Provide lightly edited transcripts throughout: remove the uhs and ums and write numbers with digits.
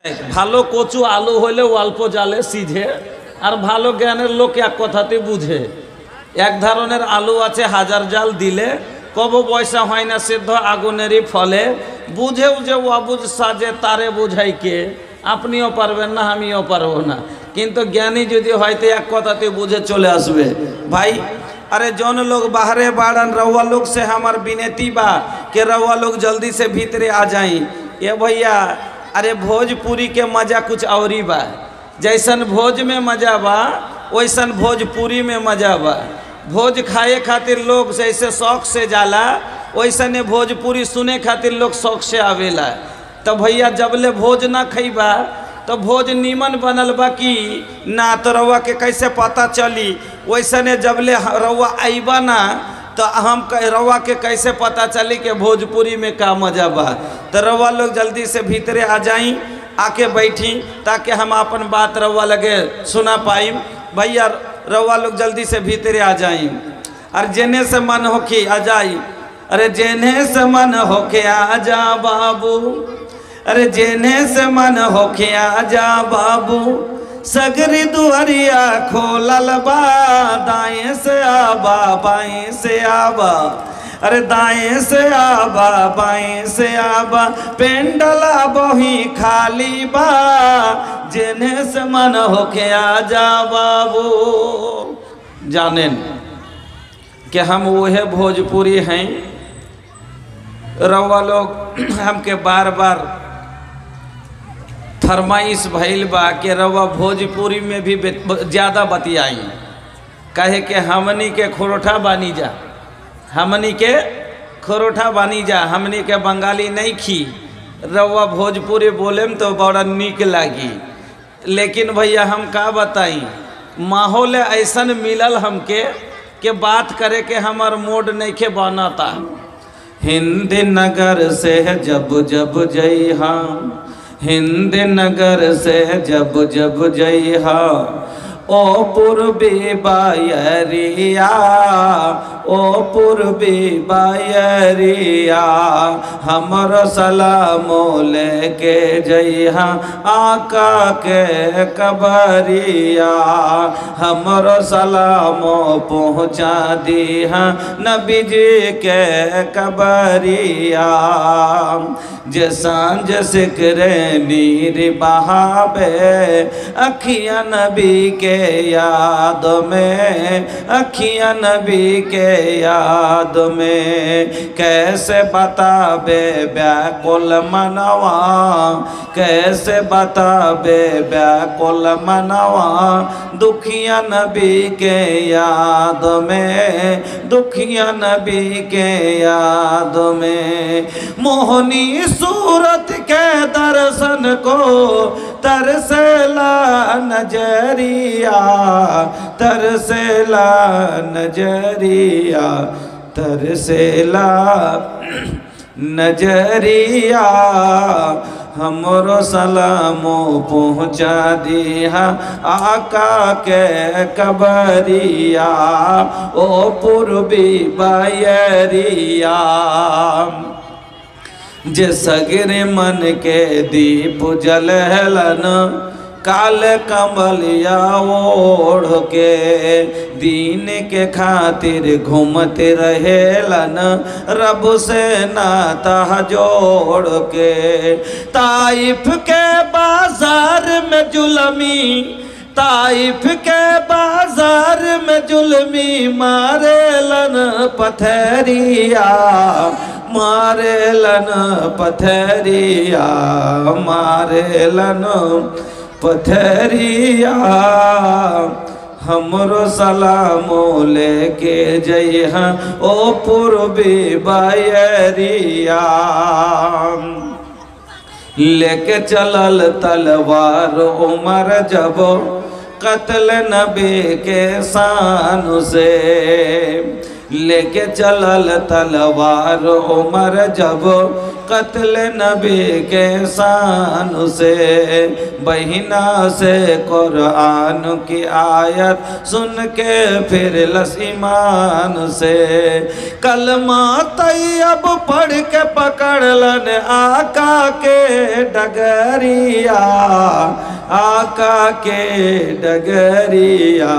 ভালো কচু আলু হইলে অল্প জালে সিঝে, আর ভালো জ্ঞানের লোক এক কথাতে বুঝে। এক ধরনের আলু আছে হাজার জাল দিলে কব পয়সা হয় না সিদ্ধ আগুনেরই ফলে, বুঝেও যে অবুঝ সাজে তারে বুঝাই কে। আপনিও পারবেন না, আমিও পারবো না, কিন্তু জ্ঞানী যদি হয়তো এক কথাতে বুঝে চলে আসবে। भाई अरे जौन लोग बाहरे बाड़न रउआ लोग से हमार विनती बा कि रउआ लोग जल्दी से भीतरे आ जाई। ये भैया अरे भोजपुरी के मज़ा कुछ और ही बा। जैसन भोज में मज़ा बा वैसन भोजपुरी में मज़ा बा। भोज खाए खातिर लोग जैसे शौक से जाला, वैसने भोजपुरी सुने खातिर लोग शौक से आवेला। तो भैया जबले भोज ना खइबा तो भोज नीमन बनल बा कि ना, तो रउआ के कैसे पता चली। वैसने जबले रउआ आइबा ना तो हम रउआ के कैसे पता चली कि भोजपुरी में का मजा बा। तो रउआ लोग जल्दी से भीतरे आ जाई, आके बैठी ताकि हम अपन बात रउआ लगे सुना पाई। भैया रउआ लोग जल्दी से भीतरे आ जाई, और जेने से मन होके आ जाई। अरे जेने से मन होके आ जा बाबू, अरे जेने से मन होके आ जा बाबू, सगरी दुआरिया खोलल बा। दाएं से आबा बाएं से आबा, अरे दाएं से आबा बाएं से आबा, पेंडला बही खाली बा। जेने से मन होके आ जा बाबू। जानेन कि हम वह भोजपुरी हैं। रउआ लोग हमके बार बार फरमाइश भइल बा कि रउआ भोजपुरी में भी ज़्यादा बतियाई, कहे कि हमनी के खोरोठा बानी जा, हमनी के खोरोठा बानी जा, हमनी के बंगाली नहीं खी। रउआ भोजपुरी बोले में तो बड़ा नीक लागी, लेकिन भैया हम का बताई, माहौल ऐसन मिलल हमके कि बात करे के हमार मूड नहीं के बनता। हिंद नगर से जब जब जइहा, हिंद नगर से जब जब जइहा, ओ पूर्वी बायरिया, ओ पूर्वी बायरिया, हमर सलामो लेके जइहा आका के कबरिया। हमर सलामो पहुँचा दीहा नबी जी के कबरिया। जे सांझ सिकरे नीर बहावे, अखियाँ नबी के याद में, अखियाँ नबी के याद में। कैसे बताबे व्याकुल मनवा, कैसे बताबे व्याकुल मनवा, दुखिया नबी के याद में, दुखिया नबी के याद में। मोहनी सूरत के दर्शन को तरसेला नजरिया, तरसेला नजरिया, तरसेला नजरिया। हमरो सलामो पहुँचा दिया आका के कबरिया, ओ पूर्वी बायरिया। जे सगरे मन के दीप जलहलन, काल कमलिया ओढ़ के, दीन के खातिर घूमते रहेलन, रब से नाता जोड़ के। ताइफ के बाजार में जुलमी, ताइफ के बाजार में जुलमी, मारेलन पथरिया, मारेलन पथरिया, मारेलन पथरिया। हमरो सलामो लेके जइहा ओ पूर्वी बायरिया। लेके चलल तलवार उमर जब, कत्ल नबी के शान से। लेके चलल तलवार उमर जब कत्ल नबी के शान से, बहिना से कुरान की आयत सुन के फिर लस ईमान से। कलमा तैयब पढ़ के पकड़लन आका के डगरिया, आका के डगरिया,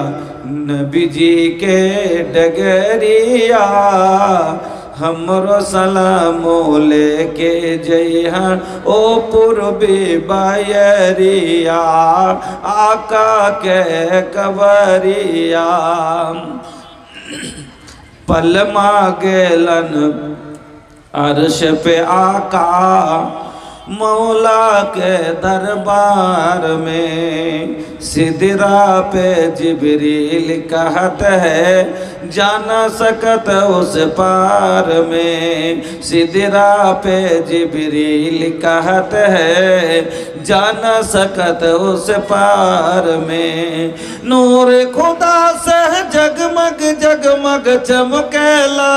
नबी जी के डगरिया। हमरो सलामो लेके जइहा ओ पूर्वी बायरिया, आका के कवरिया। पल मांगलन अर्श पे आका, मौला के दरबार में। सिदरा पे जिब्रील कहत है जाना सकत उस पार में, सिदरा पे जिब्रील कहत है जाना सकत उस पार में। नूर खुदा से जगमग जगमग चमकेला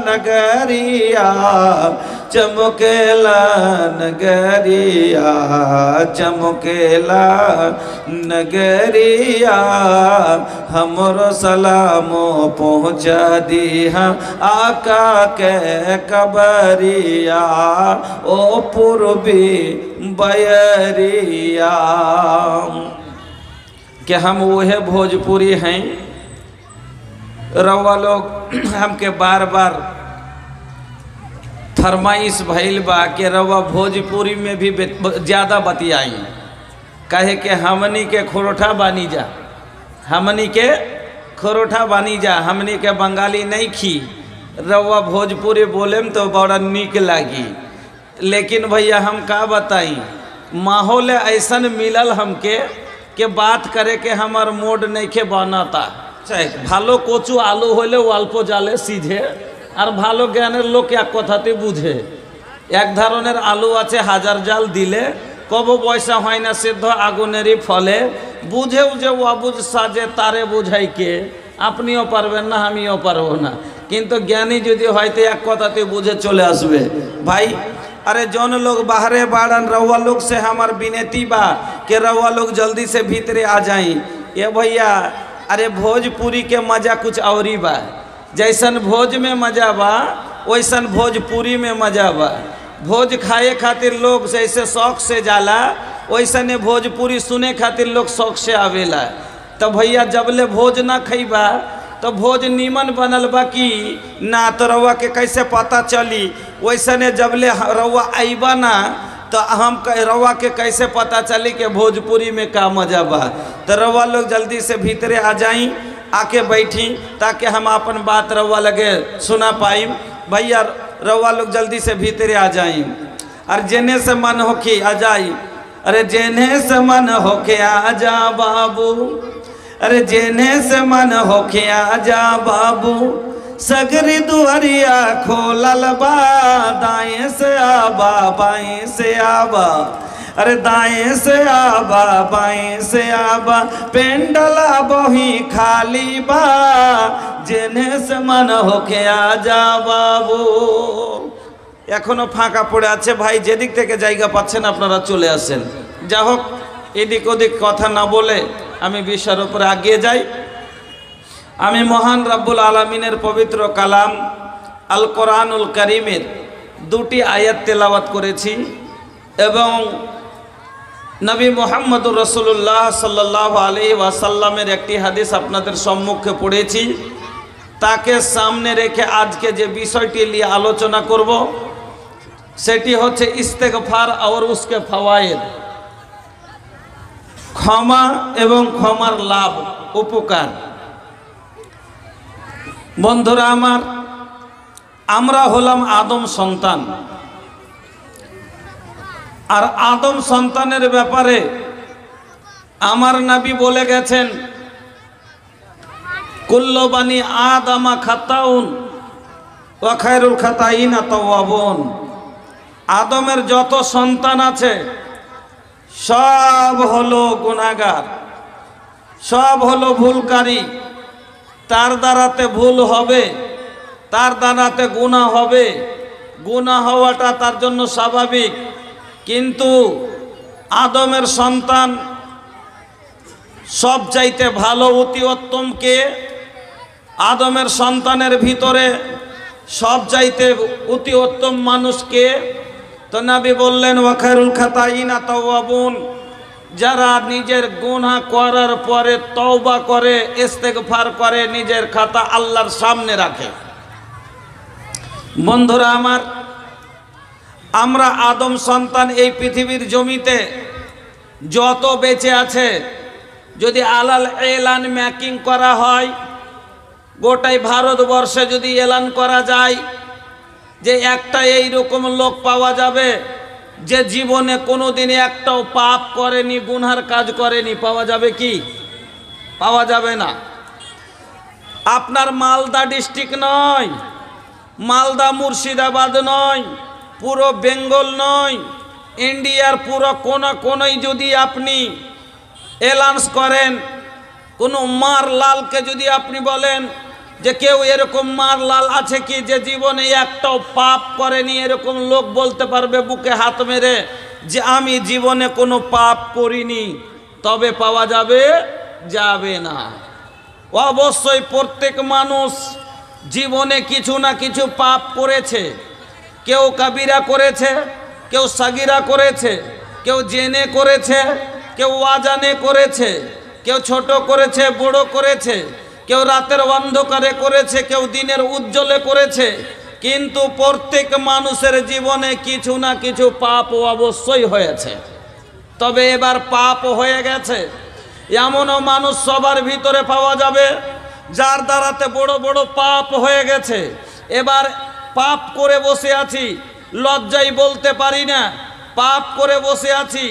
नगरिया, चमकेला नगरिया, चमकेला नगरिया। हमरो सलामो पहुँचा दिहा आका के कबरिया, ओ पूर्वी बयरिया। कि हम वह भोजपुरी हैं, रउआ लोग हमके बार बार फरमाइश भइल बा कि रउआ भोजपुरी में भी ज़्यादा बतियाई, कहे कि हमनी के खोरोठा बानी जा, हमनी के खोरोठा बानी जा, हमनी के बंगाली नहीं खी, रउआ भोजपुरी बोलेम तो बड़ा नीक लागी। लेकिन भैया हम का बताई, माहौल ऐसन मिलल हमके कि बात करे के हमार मोड नहीं के बनाता। भालो कचु आलू होले अल्प जाले सीधे, और भालो ज्ञानेर लोक एक कथाते बुझे। एक धरनेर आलू आछे हाजार जाल दिले कबो पयसा हय ना सिद्ध आगुनेरই फले, बुझेও যে অবুঝ সাজে তারে বুঝাই কে, আপনিও পারবেন না আমিও পারবো না, কিন্তু জ্ঞানী যদি হয়তো এক কথাতে বুঝে চলে আসবে। भाई अरे जौन लोग बाहरे बाड़न रउआ लोग से हमार विनती बा कि रउआ लोग जल्दी से भीतरे आ जाई। ये भैया अरे भोजपुरी के मजा कुछ और ही बा, जैसन भोज में मजा बा वैसन भोजपुरी में मजा बा। भोज खाए खातिर लोग जैसे शौक से जाला, वैसने भोजपुरी सुने खातिर लोग शौक से आवेला। तो भैया जबले भोज ना खइबा तो भोज नीमन बनल बा कि ना, तो रउआ के कैसे पता चली। वैसने जबले रउआ आइबा ना तो हम रउआ के कैसे पता चली कि भोजपुरी में का मजा बा। तो रउआ लोग जल्दी से भीतरे आ जाई, आके बैठी ताकि हम अपन बात रउआ लगे सुना पाई। भैया रउआ लोग जल्दी से भीतरे आ जाई, और जेने से मन होके आ जाई। अरे जेने से मन होके आ जा बाबू, अरे जेने से मन होके आ जा बाबू, सगरी दुआरिया खोलल बा, दाएं से आबा बाएं से आबा, अरे दाएं से आबा बाएं से आबा, पेंडला बही खाली बा, जेने से मन होके आ जा बाबू। एखोनो फाँका पड़े आछे भाई, जेदिक थेके जायगा पाच्छेन आपनारा चले आसेन। जा होक एदिक ओदिक कथा ना बोले आमी विषयेर उपरे आगिये जाई। आमी महान रब्बुल आलामीनेर पवित्र कालाम आल कुरानुल करीमेर दुटी आयात तेलावत करेছি এবং नबी मुहम्मदुर रसूलुल्लाह सल्लल्लाहु आलैहि ওয়াসাল্লামের একটি হাদিস আপনাদের সম্মুখে পড়েছি। তাকে সামনে রেখে আজকে যে বিষয়টি নিয়ে আলোচনা করব সেটি হচ্ছে ইস্তেগফার और उसके फवायद, क्षमा एवं क्षमार लाभ उपकार। बंधुरा आमार आमरा हलाम आदम सन्तान, और आदम सन्तानेर ব্যাপারে आमार नबी बोले गेছেন कुल्लु बानी आदमा खाताउन वा खायरुल खाताइना तওয়াবুন। आदमेर যত সন্তান আছে सब हलो गुनाहगार, सब हलो भूलकारी, तार द्वाराते भूल होबे তার দ্বারাতে গুনাহ হবে, গুনাহ হওয়াটা তার জন্য স্বাভাবিক। কিন্তু আদমের সন্তান সবচাইতে ভালো অতি উত্তম কে? আদমের সন্তানের ভিতরে সবচাইতে অতি উত্তম মানুষকে? তো নবী বললেন ওয়া খায়রুল খাতাইনা তাওয়াবুন, যারা নিজের গুনাহ করার পরে তওবা করে, ইস্তেগফার করে, নিজের খাতা আল্লাহর সামনে রাখে। বন্ধুরা আমার, আমরা আদম সন্তান এই পৃথিবীর জমিতে যত বেঁচে আছে, যদি আলাল এলান ম্যাকিং করা হয়, গোটাই ভারতবর্ষে যদি এলান করা যায় যে একটা এইরকম লোক পাওয়া যাবে যে জীবনে কোনোদিন একটাও পাপ করেনি, গুনহার কাজ করেনি, পাওয়া যাবে কি? পাওয়া যাবে না। আপনার মালদা ডিস্ট্রিক্ট নয়, মালদা মুর্শিদাবাদ নয়, পুরো বেঙ্গল নয়, ইন্ডিয়ার পুরো কোনায় যদি আপনি এলান্স করেন, কোনো মার লালকে যদি আপনি বলেন যে কেউ এরকম মার লাল আছে কি যে জীবনে একটাও পাপ করেনি, এরকম লোক বলতে পারবে বুকে হাত মেরে যে আমি জীবনে কোনো পাপ করিনি? তবে পাওয়া যাবে? যাবে না। অবশ্যই প্রত্যেক মানুষ জীবনে কিছু না কিছু পাপ করেছে। কেউ কাবিরা করেছে, কেউ সাগিরা করেছে, কেউ জেনে করেছে, কেউ অজানে করেছে, কেউ ছোট করেছে, বড় করেছে, কেউ রাতের অন্ধকারে করেছে, কেউ দিনের উজ্জ্বলে করেছে। কিন্তু প্রত্যেক মানুষের জীবনে কিছু না কিছু পাপ অবশ্যই হয়েছে। তবে এবার পাপ হয়ে গেছে এমনও মানুষ সবার ভিতরে পাওয়া যাবে যার দ্বারাতে বড় বড় পাপ হয়ে গেছে। এবার পাপ করে বসে আছি, লজ্জায় বলতে পারি না, পাপ করে বসে আছি,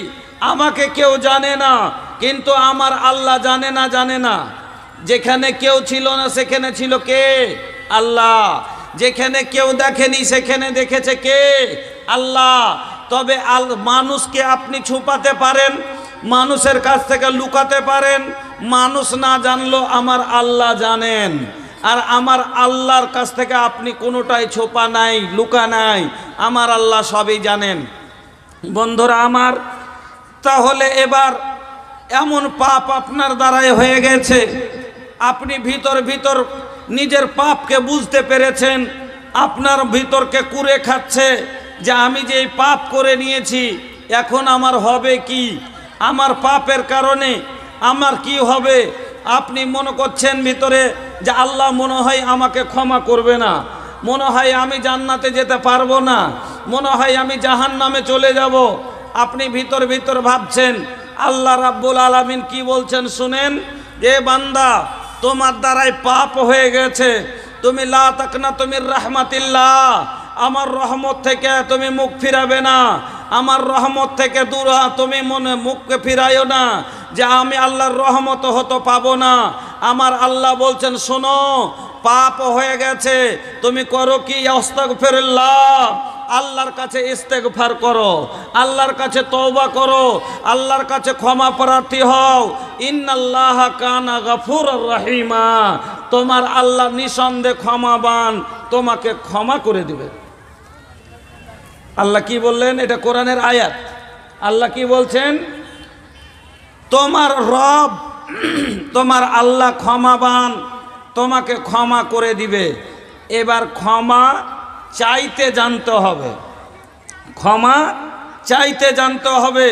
আমাকে কেউ জানে না, কিন্তু আমার আল্লাহ জানে না, জানে না। যেখানে কেউ ছিল না সেখানে ছিল কে? আল্লাহ। যেখানে কেউ দেখেনি সেখানে দেখেছে কে? আল্লাহ। তবে মানুষকে আপনি ছুপাতে পারেন, মানুষের কাছ থেকে লুকাতে পারেন, মানুষ না জানলেও আমার আল্লাহ জানেন। আর আমার আল্লাহর কাছ থেকে আপনি কোনোটাই ছোপা নাই, লুকা নাই, আমার আল্লাহ সবই জানেন। বন্ধুরা আমার, তাহলে এবার এমন পাপ আপনার দ্বারাই হয়ে গেছে, আপনি ভিতর ভিতর নিজের পাপকে বুঝতে পেরেছেন, আপনার ভিতরকে কুরে খাচ্ছে যে আমি যে এই পাপ করে নিয়েছি এখন আমার হবে কি, আমার পাপের কারণে আমার কি হবে। আপনি মনে করছেন ভিতরে যে আল্লাহ মনে হয় আমাকে ক্ষমা করবে না, মনে হয় আমি জান্নাতে যেতে পারবো না, মনে হয় আমি জাহান্নামে চলে যাব। আপনি ভিতর ভিতর ভাবছেন। আল্লাহ রাব্বুল আলামিন কি বলছেন শুনেন, যে বান্দা তোমার দ্বারাই পাপ হয়ে গেছে, তুমি লা তাকনাতু মির রাহমাতিল্লাহ, আমার রহমত থেকে তুমি মুখ ফিরাবে না, আমার রহমত থেকে দূর তুমি মনে মুখকে ফিরাইও না যে আমি আল্লাহর রহমত হতে পাবো না। আমার আল্লাহ বলছেন শোনো, পাপ হয়ে গেছে, তুমি করো কি? আস্তাগফিরুল্লাহ, আল্লাহর কাছে ইস্তেগফার করো, আল্লাহর কাছে তওবা করো, আল্লাহর কাছে ক্ষমা প্রার্থী হও। ইন্নাল্লাহা কানা গফুরুর রহিমা, তোমার আল্লাহ নিঃসন্দেহে ক্ষমাবান, তোমাকে ক্ষমা করে দিবে। আল্লাহ কি বললেন? এটা কোরআনের আয়াত। আল্লাহ কি বলছেন? তোমার রব, তোমার আল্লাহ ক্ষমাবান, তোমাকে ক্ষমা করে দিবে। এবার ক্ষমা চাইতে জানতে হবে, ক্ষমা চাইতে জানতে হবে।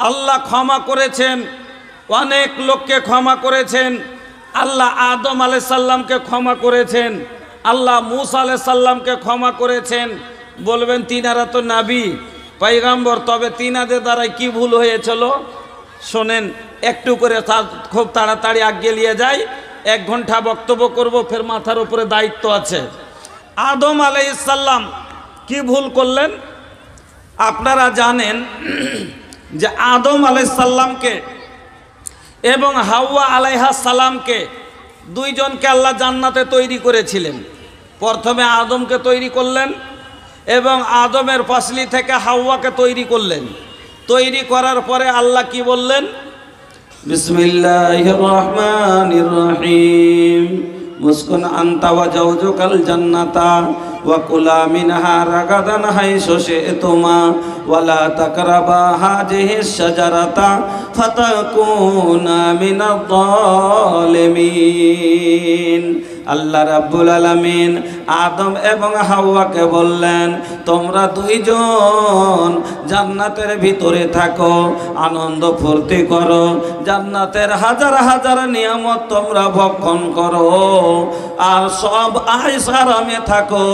আল্লাহ ক্ষমা করেছেন, অনেক লোককে ক্ষমা করেছেন। আল্লাহ আদম আলাইহিস সালামকে ক্ষমা করেছেন, আল্লাহ মূসা আলাইহিস সালামকে ক্ষমা করেছেন। বলবেন তিনারা তো নবী পয়গম্বর, তবে তিনাদের দ্বারাই কি ভুল হয়েছিল শোনেন। একটু করে খুব তাড়াতাড়ি আগে নিয়ে যাই, 1 ঘন্টা বক্তব্য করব, ফের মাথার উপরে দায়িত্ব আছে। আদম আলাইহিস সালাম কি ভুল করলেন? আপনারা জানেন যে আদম আলাইহিস সালামকে এবং হাওয়া আলাইহিস সালামকে দুইজনকে আল্লাহ জান্নাতে তৈরি করেছিলেন। প্রথমে আদমকে তৈরি করলেন এবং আদমের পাসলি থেকে হাওয়াকে তৈরি করলেন। তৈরি করার পরে আল্লাহ কি বললেন? বিসমিল্লাহির রহমানির রহিম, মুসকুন আনতা ওয়া জাওজুকাল জান্নাতা ওয়া কুলা মিনহা রাগাদান হাইসু শি'তুমা ওয়া লা তাকরাবা হাযিহিশ শাজারাতা ফাতাকুনা মিনায-যালিমিন। আল্লাহ রাব্বুল আলামিন আদম এবং হাওয়াকে বললেন, তোমরা দুইজন জান্নাতের ভিতরে থাকো, আনন্দ ফুর্তি করো, জান্নাতের হাজার হাজার নিয়ামত তোমরা ভক্ষণ করো, আর সব আয়েশ আরামে থাকো।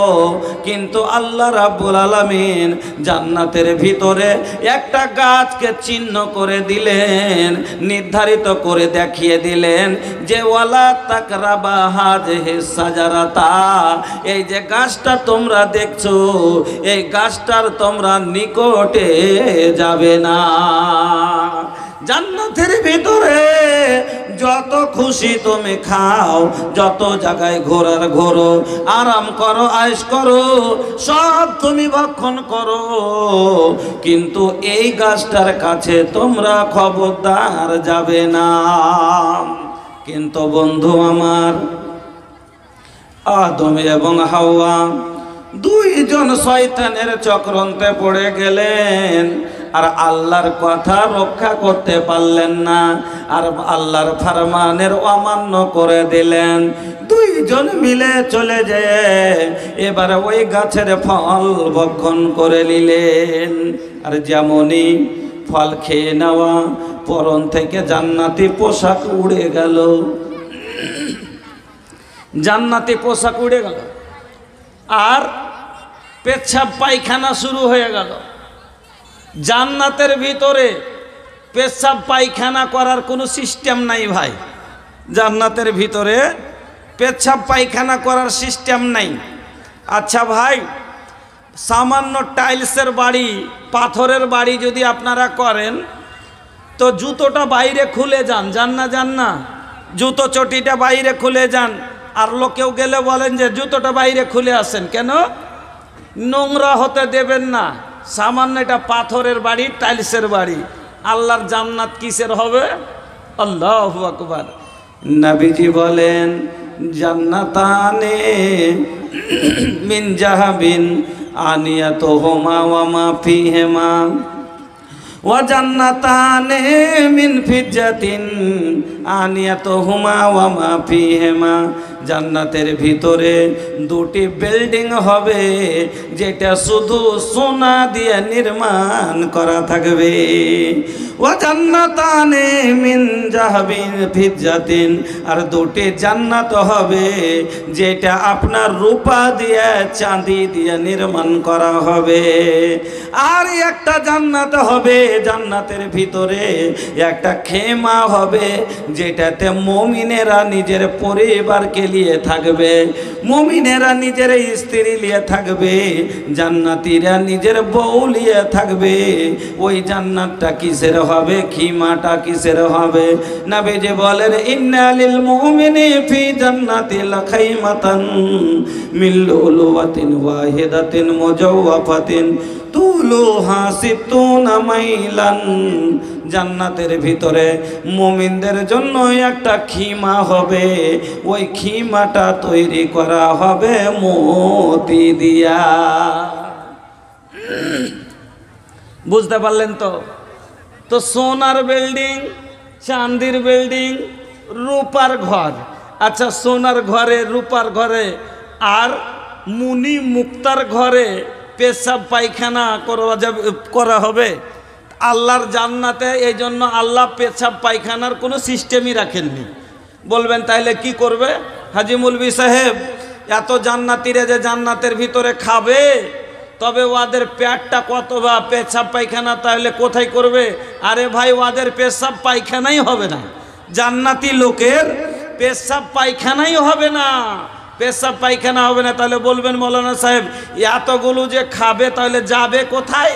কিন্তু আল্লাহ রাব্বুল আলামিন জান্নাতের ভিতরে একটা গাছকে চিহ্ন করে দিলেন, নির্ধারিত করে দেখিয়ে দিলেন যে ওয়ালা তাকরাবা হাযিহিস শাজারাতা, এই যে গাছটা তোমরা দেখছো, এই গাছটার তোমরা নিকটে যাবে না। জান্নাতের ভিতরে যত খুশি তুমি খাও, যত জায়গায় ঘোরার ঘোরো, আরাম করো, আয়েশ করো, সব তুমি ভক্ষণ করো, কিন্তু এই গাছটার কাছে তোমরা খবরদার যাবে না। কিন্তু বন্ধু আমার, আদম এবং হাওয়া দুইজন শয়তানের চক্রান্তে পড়ে গেলেন, আর আল্লাহর কথা রক্ষা করতে পারলেন না, আর আল্লাহর ফরমানের অমান্য করে দিলেন। দুইজন মিলে চলে যায় এবারে ওই গাছের ফল ভক্ষণ করে নিলেন। আর যেমনই ফল খেয়ে নেওয়া, পরন থেকে জান্নাতি পোশাক উড়ে গেল, জান্নাতি পোশাক উড়ে গেল, আর পেচ্ছাপ পায়খানা শুরু হয়ে গেল। জান্নাতের ভিতরে পেচ্ছাপ পায়খানা করার কোনো সিস্টেম নাই ভাই, জান্নাতের ভিতরে পেচ্ছাপ পায়খানা করার সিস্টেম নাই। আচ্ছা ভাই, সামান্য টাইলসের বাড়ি, পাথরের বাড়ি যদি আপনারা করেন, তো জুতোটা বাইরে খুলে যান, যান না? যান না? জুতো চটিটা বাইরে খুলে যান, আর লোকেও গেলে বলেন যে জুতোটা বাইরে খুলে আসেন কেন? নোংরা হতে দেবেন না। সামান্য এটা পাথরের বাড়ি, টাইলসের বাড়ি, আল্লাহর জান্নাত কিসের হবে? আল্লাহু আকবার। নবীজি বলেন, জান্নাতানে মিন জাহাবিন আনিয়াতুহুমা ওয়া মা ফিহিমা ওয়া জান্নাতানে মিন ফিজ্জাতিন আনিয়াতুহুমা ওয়া মা ফিহিমা। জান্নাতের ভিতরে দুটি বিল্ডিং হবে, যেটা শুধু সোনা দিয়ে নির্মাণ করা থাকবে। ওয়া জান্নাতানে মিন জাহাবিন ফিজ্জাতিন, আর দুটি জান্নাত হবে যেটা আপনার রূপা দিয়ে, চাঁদি দিয়ে নির্মাণ করা হবে। আর একটা জান্নাত হবে, জান্নাতের ভিতরে একটা খেমা হবে, যেটাতে মুমিনেরা নিজের পরিবারকে নিয়ে থাকবে, মুমিনেরা নিজের স্ত্রী নিয়ে থাকবে, জান্নাতীরা নিজের বউ নিয়ে থাকবে। ওই জান্নাতটা কিসের হবে? খিমাটা কিসের হবে? নবীজি বলেন, ইন্না লিল মুমিনি ফি জান্নাতিল খাইমাতান মিন লুলুওয়াতিন ওয়াহিদাতিন মুজাওওয়াফাতিন তুলুহা সিত্তুনা মাইলান। জান্নাতের ভিতরে মুমিনদের জন্য একটা খিমা হবে, ওই খিমাটা তৈরি করা হবে মতি দিয়া। বুঝতে পারলেন তো? তো সোনার বিল্ডিং, চাঁদির বিল্ডিং, রূপার ঘর। আচ্ছা, সোনার ঘরে, রূপার ঘরে আর মুনি মুক্তার ঘরে পেশাব পায়খানা করা হবে আল্লাহর জান্নাতে। এই জন্য আল্লাহ পেশাব পায়খানার কোনো সিস্টেমই রাখেননি। বলবেন তাইলে কি করবে? হাজি মৌলভী সাহেব, এত জান্নাতীরা যে জান্নাতের ভিতরে খাবে, তবে ওদের পেটটা কত বা পেশাব পায়খানা তাহলে কোথায় করবে? আরে ভাই, ওদের পেশাব পায়খানাই হবে না, জান্নাতি লোকের পেশাব পায়খানাই হবে না, পেশাব পায়খানা হবে না। তাহলে বলবেন মৌলানা সাহেব, এতগুলো যে খাবে তাহলে যাবে কোথায়?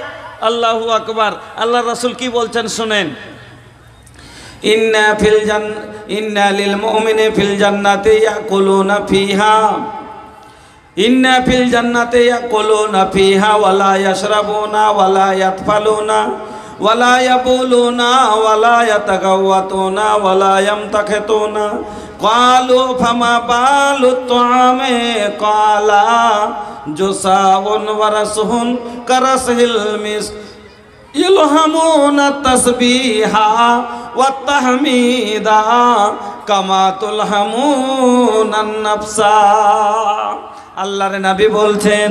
আল্লাহু আকবার। আল্লাহ রাসূল কি বলছেন শুনেন, ইন্না লিল মুমিনি ফিল জান্নাতি ইয়াকুলুনা ফিহা, ইন্না ফিল জান্নাতি ইয়াকুলুনা ফিহা ওয়া লা ইয়াশরাবুনা ওয়া লা ইয়াতফালুনা ওয়ালা ইয়াবুলুনা ওয়ালা ইয়াতাগাওয়াতুনা ওয়ালা ইয়ামতাখিতুনা ক্বালু ফামা বালু তুআমে ক্বালা জুসাউন ওয়া রাসহুন কারাসহিল মিস ইলহামুনা তাসবিহা ওয়া তাহমিদা কামা তুলহামুনান নাফসা। আল্লাহর নবী বলছেন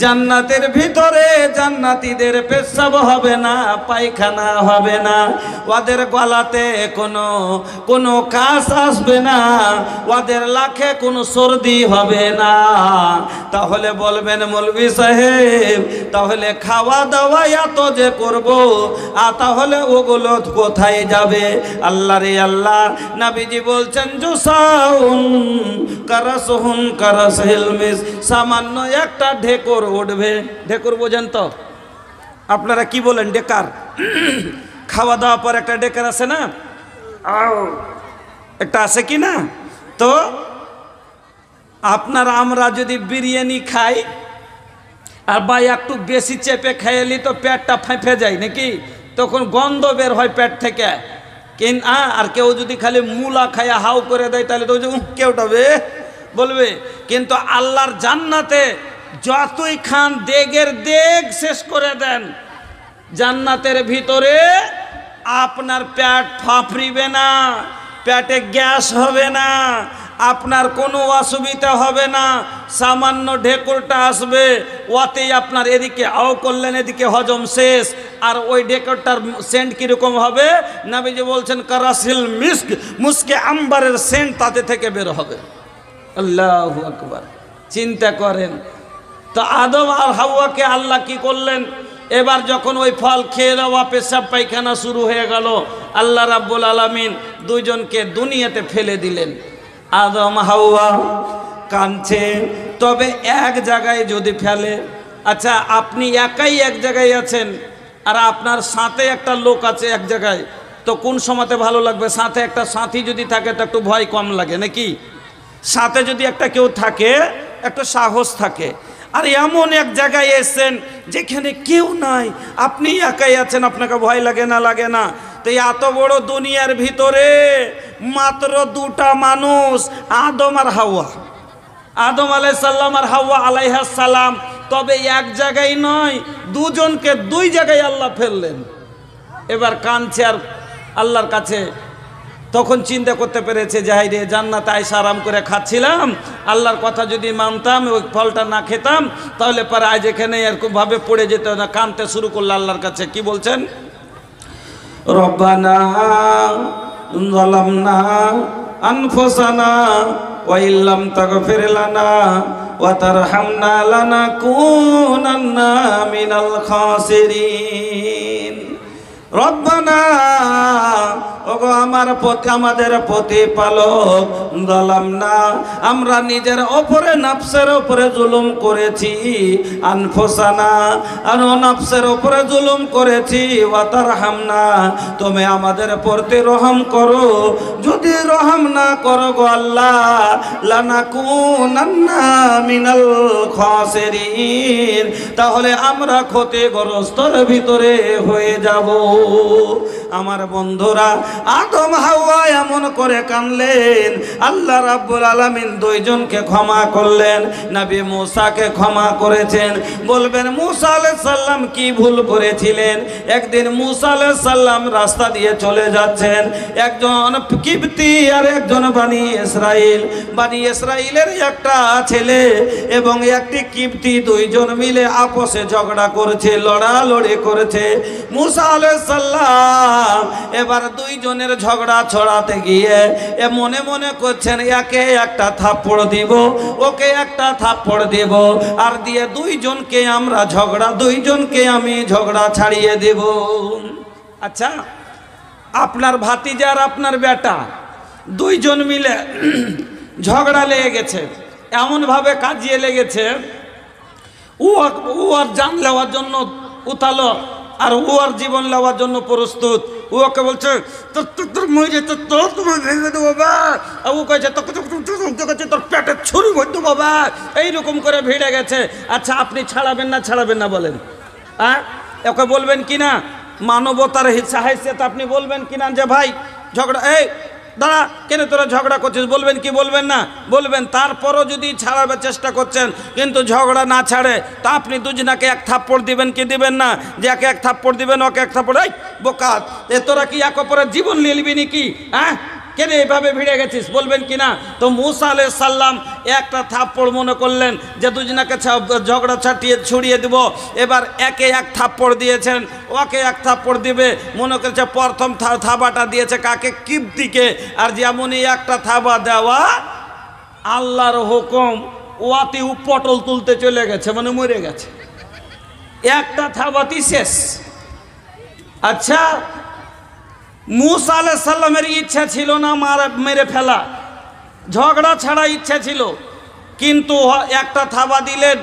জান্নাতের ভিতরে জান্নাতীদের পেশাব হবে না, পায়খানা হবে না, ওদের গলাতে কোনো কাশ আসবে না, ওদের লাখে কোনো সর্দি হবে না। তাহলে বলবেন মৌলভী সাহেব তাহলে খাওয়া দাওয়া এত যে করব তাহলে ওগুলো কোথায় যাবে? আল্লাহ রে আল্লাহ, নবীজি বলছেন জুসাউন কারাসহুন কারাসহিল মিস, সামান্য একটা ঢেকুর উঠবে। ঢেকুর বোঝেন তো আপনারা? কি বলেন ডেকার? খাওয়া দাওয়া পর একটা ডেকার আছে না, একটা আছে কি না? তো আপনারা আমরা যদি বিরিয়ানি খাই আর বা একটু বেশি চেপে খাইলি তো পেটটা ফেঁপে যায় নাকি, তখন গন্ধ বের হয় পেট থেকে। আর কেউ যদি খালি মূলা খাইয়া হাউ করে দেয় তাহলে তো কেউটাবে বলবে। কিন্তু আল্লাহর জান্নাতে যতই খান দেগের দেগ শেষ করে দেন, জান্নাতের ভিতরে আপনার পেট ফাঁপড়িবে না, পেটে গ্যাস হবে না, আপনার কোনো অসুবিধা হবে না। সামান্য ঢেকুরটা আসবে, ওতেই আপনার এদিকে আও করলেন, এদিকে হজম শেষ। আর ওই ঢেকুরটার সেন্ট কীরকম হবে? নবীজি বলছেন কারাসিল মিস্ক, মুস্কে আম্বারের সেন্ট তাতে থেকে বের হবে। আল্লাহু আকবার, চিন্তা করেন তো। আদম আর হাওয়াকে আল্লাহ কি করলেন? এবার যখন ওই ফল খেয়ে দেওয়া, পেশাব পায়খানা শুরু হয়ে গেল, আল্লাহ রাব্বুল আলামিন দুইজনকে দুনিয়াতে ফেলে দিলেন। আদম হাওয়া কাঁদছে, তবে এক জায়গায় যদি ফেলে, আচ্ছা আপনি একাই এক জায়গায় আছেন আর আপনার সাথে একটা লোক আছে এক জায়গায়, তো কোন সময়তে ভালো লাগবে? সাথে একটা সাথী যদি থাকে তো একটু ভয় কম লাগে নাকি? সাথে যদি একটা কেউ থাকে একটু সাহস থাকে। আর এমন এক জায়গায় এসেছেন যেখানে কেউ নাই, আপনি একাই আছেন, আপনাকে ভয় লাগে না? লাগে না? তো এত বড় দুনিয়ার ভিতরে মাত্র দুটা মানুষ, আদম আর হাওয়া, আদম আলাইহিস সালাম আর হাওয়া আলাইহিস সালাম, তবে এক জায়গায় নয়, দুজনকে দুই জায়গায় আল্লাহ ফেললেন। এবার কাঁদছে আর আল্লাহর কাছে। তখন চিন্তা করতে পেরেছে যে হাই রে, জান্নাতে আইসা আরাম করে খাচ্ছিলাম, আল্লাহর কথা যদি মানতাম, ওই ফলটা না খেতাম, তাহলে পরে আজ এখানে এরকম ভাবে পড়ে যেত না। কাঁদতে শুরু করলো আল্লাহর কাছে। কি বলছেন? রব্বানা যালামনা আনফুসানা ওয়া ইল্লাম তাগফির লানা ওয়া তারহামনা লানাকুনান্না মিনাল খাসিরিন। রব্বানা, ওগো আমার প্রতি, আমাদের প্রতিপালক, যালামনা, আমরা নিজের ওপরে নফসের ওপরে জুলুম করেছি, আনফুসানা, আর নফসের ওপরে জুলুম করেছি, ওয়া তারহামনা, তুমি আমাদের প্রতি রহম করো। যদি রহম না করো গো আল্লাহ, লানাকুনান্না মিনাল খাসিরিন, তাহলে আমরা ক্ষতিগ্রস্তর ভিতরে হয়ে যাব। আমার বন্ধুরা, আদম হাওয়া এমন করে কানলেন, আল্লাহ রাব্বুল আলামিন দুইজনকে ক্ষমা করলেন, নবী মুসাকে ক্ষমা করেছেন। বলবেন মুসা আলাইহিস সালাম কি ভুল করেছিলেন? একদিন মুসা আলাইহিস সালাম রাস্তা দিয়ে চলে যাচ্ছেন, একজন কিবতি আর একজন বনি ইসরাইল, বনি ইসরাইলের একটা ছেলে এবং একটি কিবতি, দুইজন মিলে আপসে ঝগড়া করছে, লড়ালড়ি করেছে। মুসা আলাইহিস সালাম এবার দুইজনের ঝগড়া ছড়াতে গিয়ে মনে মনে করছেন একে একটা থাপ্পড় দিব, ওকে একটা থাপ্পড় দেব, আর দিয়ে দুইজনকে আমরা দুইজনকে আমি ঝগড়া ছাড়িয়ে দেব। আচ্ছা, আপনার ভাতিজা আর আপনার বেটা দুইজন মিলে ঝগড়া লেগে গেছে, এমনভাবে কাজিয়ে লেগেছে, ও আর জান নেওয়ার জন্য উতালো আর ও আর জীবন নেওয়ার জন্য প্রস্তুত। ও ওকে বলছে তোর মরে তোমার ভেঙে দেবো বাবা, ও কয়েছে তোর পেটের ছুরি ভরতো বাবা, এইরকম করে ভিড়ে গেছে। আচ্ছা, আপনি ছাড়াবেন না বলেন? হ্যাঁ, ওকে বলবেন কি না মানবতার হাইসিয়ত আপনি বলবেন কিনা যে ভাই ঝগড়া এই দাঁড়া কেন তোরা ঝগড়া করছিস, বলবেন কি বলবেন না? বলবেন। তারপরও যদি ছাড়াবার চেষ্টা করছেন কিন্তু ঝগড়া না ছাড়ে তা আপনি দুজনাকে এক থাপ্পড় দিবেন কি দিবেন না? যে একে এক থাপ্পড় দিবেন, ওকে এক থাপ্পড়, এই বোকাত এ তোরা কি এক অপরের জীবন নিয়ে নিবি নাকি? হ্যাঁ কেন এইভাবে ভিড়ে গেছিস, বলবেন কিনা? তো মুসা আলাইহিস সালাম একটা থাপ্পড় মনে করলেন যে দুজনাকে ঝগড়া ছড়িয়ে দিব, এবার একে এক থাপ্পড় দিয়েছেন, ওকে এক থাপ্পড় দিবে মনে করেছে। প্রথম থাবাটা দিয়েছে কাকে? কিবতীকে। আর যেমনই একটা থাবা দেওয়া আল্লাহর হুকুম, ওয়াতি পটল তুলতে চলে গেছে, মানে মরে গেছে, একটা থাবাতি শেষ। আচ্ছা, মুসা আলাইহিস সালামের ইচ্ছা ছিল না মেরে ফেলা, ঝগড়া ছাড়া ইচ্ছা ছিল, কিন্তু একটা থাবা দিলেন,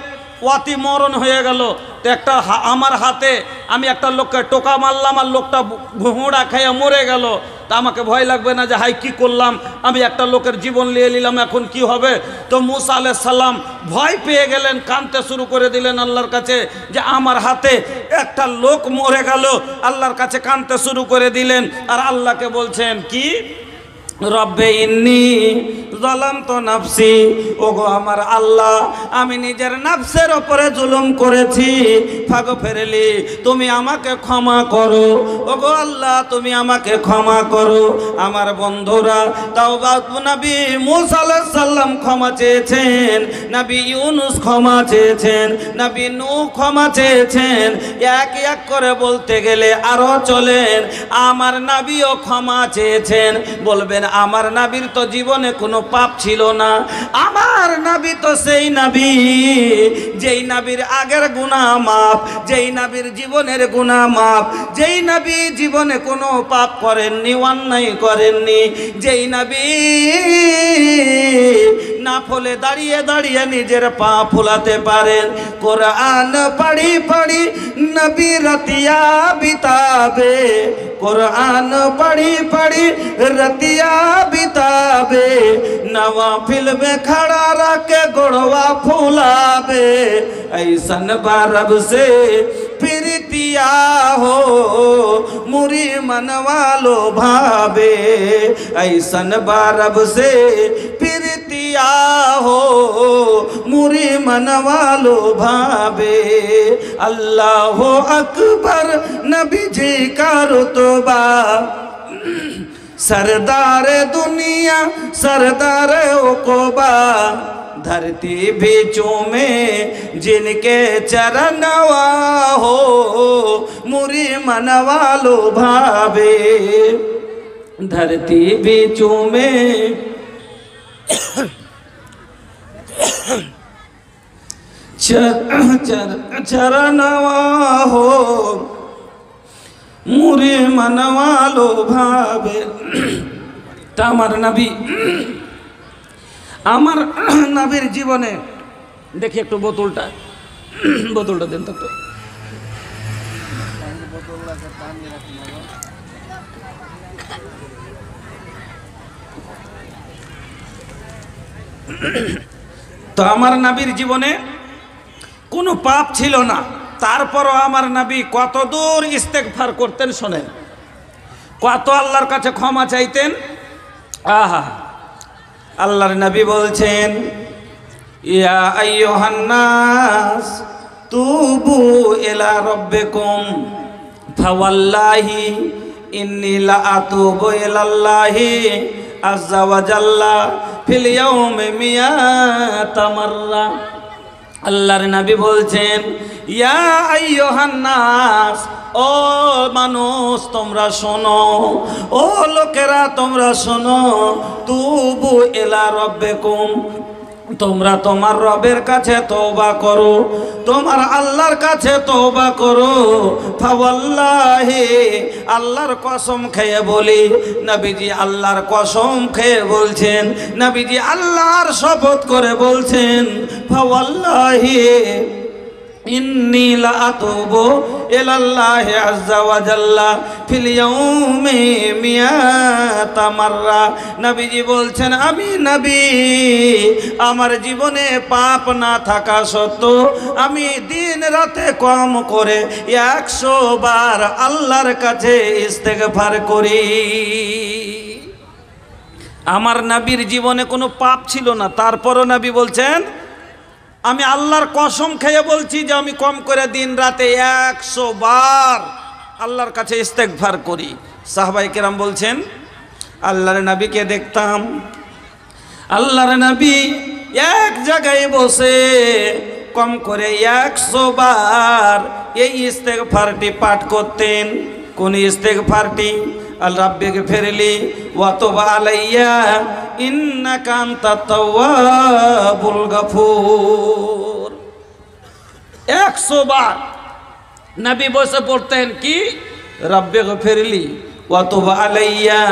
ওয়াতি মরণ হয়ে গেল। তো একটা আমার হাতে আমি একটা লোককে টোকা মারলাম আর লোকটা ঘোড়া খাইয়া মরে গেল, তা আমাকে ভয় লাগবে না যে হাই কি করলাম, আমি একটা লোকের জীবন নিয়ে নিলাম, এখন কি হবে? তো মুসা আলাইহিস সালাম ভয় পেয়ে গেলেন, কাঁদতে শুরু করে দিলেন আল্লাহর কাছে যে আমার হাতে একটা লোক মরে গেল, আল্লাহর কাছে কাঁদতে শুরু করে দিলেন। আর আল্লাহকে বলছেন কি, রব্বে ইন্নী যালামতু নাফসি, ওগো আমার আল্লাহ আমি নিজের নাফসের উপরে জুলুম করেছি, ফাগফিরলি তুমি আমাকে ক্ষমা করো, ওগো আল্লাহ তুমি আমাকে ক্ষমা করো। আমার বন্ধুরা, তাওবা নবী মুসা আলাইহিস সালাম ক্ষমা চেয়েছেন, নবী ইউনুস ক্ষমা চেয়েছেন, নবী নূহ ক্ষমা চেয়েছেন, এক এক করে বলতে গেলে আরো চলেন। আমার নবীও ক্ষমা চেয়েছেন। বলবেন আমার নবীর তো জীবনে কোনো পাপ ছিল না, আমার নবী তো সেই নবী যেই নবীর আগের গুনাহ মাফ, যেই নবীর জীবনের গুনাহ মাফ, যেই নবী জীবনে কোনো পাপ করেননি, অন্যায় করেননি, যেই নবী না ফলে দাঁড়িয়ে দাঁড়িয়ে নিজের পা ফুলাতে পারেন। কোরআন পড়ি পড়ি নবী রতিয়া বিতাবে, কোরআন পড়ি পড়ি रतिया बिताबे, नवाफिल में खड़ा रख के गोड़वा फुलाबे, ऐसन बारब से प्रीतिया हो मुरी मनवालो भावे, ऐसन बारब से प्रीतिया हो मुरी मनवालो भावे। अल्लाह अकबर नबी जी का रुतबा, सरदार दुनिया सरदार उक़बा, धरती भी चूमे जिनके चरणवा हो मुरी मनवालो भावे, धरती भी चूमे चरणवा हो মুরে মানওয়ালো ভাবে। তা আমার নবীর জীবনে দেখি একটু বোতলটা দেন তো একটু। তো আমার নবীর জীবনে কোনো পাপ ছিল না, তারপরও আমার নবী কত দূর ইস্তেগফার করতেন শোনেন, কত আল্লাহর কাছে ক্ষমা চাইতেন। আহা, আল্লাহর নবী বলছেন ইয়া আইয়ুহান নাস তুবু ইলা রাব্বিকুম ফাওয়াল্লাহি ইন্নী লা আতুবু ইলাল্লাহি আযজা ওয়া জাল্লা ফিল ইয়াউমি মিয়াতা মাররা। আল্লাহর নবী বলছেন ইয়া আইয়ুহান নাস, ও মানুষ তোমরা শোনো, ও লোকেরা তোমরা শোনো, তুবু ইলা রাব্বিকুম, তোমরা তোমার রবের কাছে তওবা করো, তোমার আল্লাহর কাছে তওবা করো। ফাওয়াল্লাহি, আল্লাহর কসম খেয়ে বলি, নবীজি আল্লাহর কসম খেয়ে বলছেন, নবীজি আল্লাহর শপথ করে বলছেন, ফাওয়াল্লাহি ইন্নী লা আতুবু ইলাল্লাহি আযজা ওয়া জাল্লা ফিল ইয়াউমি মিয়াতা মাররা। নবীজি বলছেন আমি নবী, আমার জীবনে পাপ না থাকা সত্ত্বেও আমি দিন রাতে কম করে 100 বার আল্লাহর কাছে ইস্তেগফার করি। আমার নবীর জীবনে কোনো পাপ ছিল না, তারপরও নবী বলছেন আমি আল্লাহর কসম খেয়ে বলছি যে আমি কম করে দিন রাতে 100 বার আল্লাহর কাছে ইস্তেগফার করি। সাহাবায়ে কেরাম বলছেন আল্লাহর নবীকে দেখতাম, আল্লাহর নবী এক জায়গায় বসে কম করে 100 বার এই ইস্তেগফারটি পাঠ করতেন। কোন ইস্তেগফারটি? আল রাব্বিগফিরলি ওয়া তুব আলাইয়া ইন্নাকা আনতাত তাওয়াবুল গফুর। 100 বার নবী বসে পড়তেন কি? রাব্বিগফিরলি ওয়া তুব আলাইয়া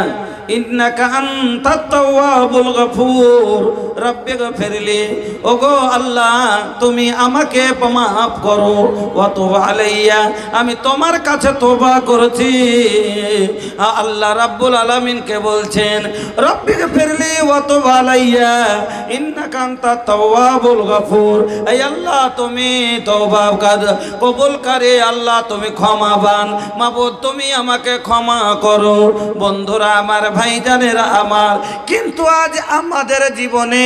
ইন্নাকা আনতাত তাওয়াবুল গফুর। রাব্বিগফিরলি, ওগো আল্লাহ তুমি আমাকে মাফ করো, ওয়া তুব আলাইয়া আমি তোমার কাছে তওবা করেছি। আল্লাহ রাব্বুল আলামিনকে বলছেন রাব্বিগফিরলি ওয়া তুব আলাইয়া ইন্নাকা আনতাত তাওয়াবুল গফুর। এই আল্লাহ তুমি তওবা কবুলকারী, আল্লাহ তুমি ক্ষমাবান, মাবুদ তুমি আমাকে ক্ষমা করো। বন্ধুরা আমার, ভাইজানেরা আমার, কিন্তু আজ আমাদের জীবনে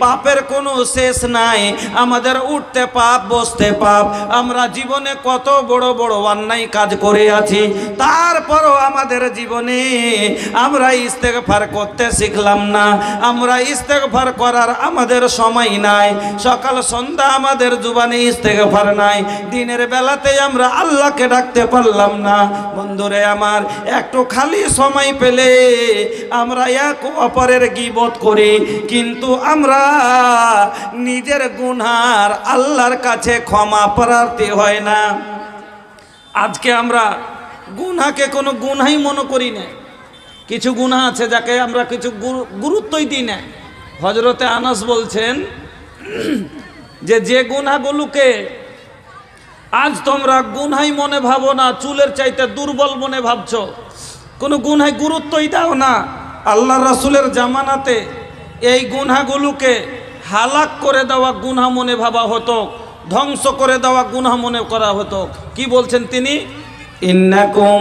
পাপের কোনো শেষ নাই। আমাদের উঠতে পাপ, বসতে পাপ। আমরা জীবনে কত বড় বড় অন্যায় কাজ করে আছি, তারপরও আমাদের জীবনে আমরা ইস্তেগফার করতে শিখলাম না। আমরা ইস্তেগফার করার আমাদের সময় নাই। সকাল সন্ধ্যা আমাদের জুবানে ইস্তেগফার নাই। দিনের বেলাতে আমরা আল্লাহকে ডাকতে পারলাম না। বন্ধুরে আমার, একটু খালি সময় পেলে আমরা এক অপরের গীবত করি, কিন্তু আমরা নিজের গুনার আল্লাহর কাছে ক্ষমা প্রার্থী হয় না। আজকে আমরা গুনাহকে কোনো গুনাহই মনে করি না। কিছু গুনাহ আছে যাকে আমরা কিছু গুরুত্বই দিই না। হযরতে আনাস বলছেন যে গুনাহগুলোকে আজ তোমরা গুনাহই মনে ভাবো না, চুলের চাইতে দুর্বল মনে ভাবছো, কোনো গুনাহ গুরুত্বই দাও না। আল্লাহ রাসূলের জামানাতে এই গুনাহগুলোকে হালাক করে দেওয়া গুনাহ মনে ভাবা হতো, ধ্বংস করে দেওয়া গুনাহ মনে করা হতো। কি বলছেন তিনি? ইন্নাকুম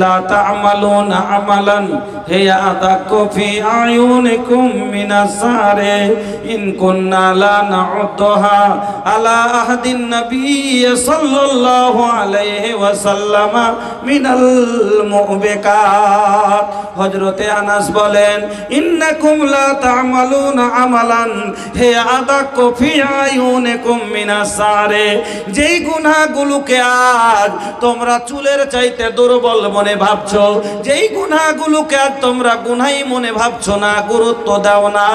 লা তা'মালুনা আমালান হিয়া আদাক্কু ফি আয়ুনিকুম মিনাস সারে ইন কুন্না লা না'উদ্দুহা আলা আহদিন নবিয়্য সাল্লাল্লাহু আলাইহি ওয়াসাল্লাম মিনাল মুবিকাত। হযরতে আনাস বলেন ইন্নাকুম লা তা'মালুনা আমালান হিয়া আদাক্কু ফি আয়ুনিকুম মিনাস সারে, যেই গুনাহগুলোকে আজ তোমরা চুলের চাইতে দুর্বল মনে ভাবছো, যেই গুনাহগুলোকে আজ তোমরা গুনাহই মনে ভাবছো না, গুরুত্ব দাও না,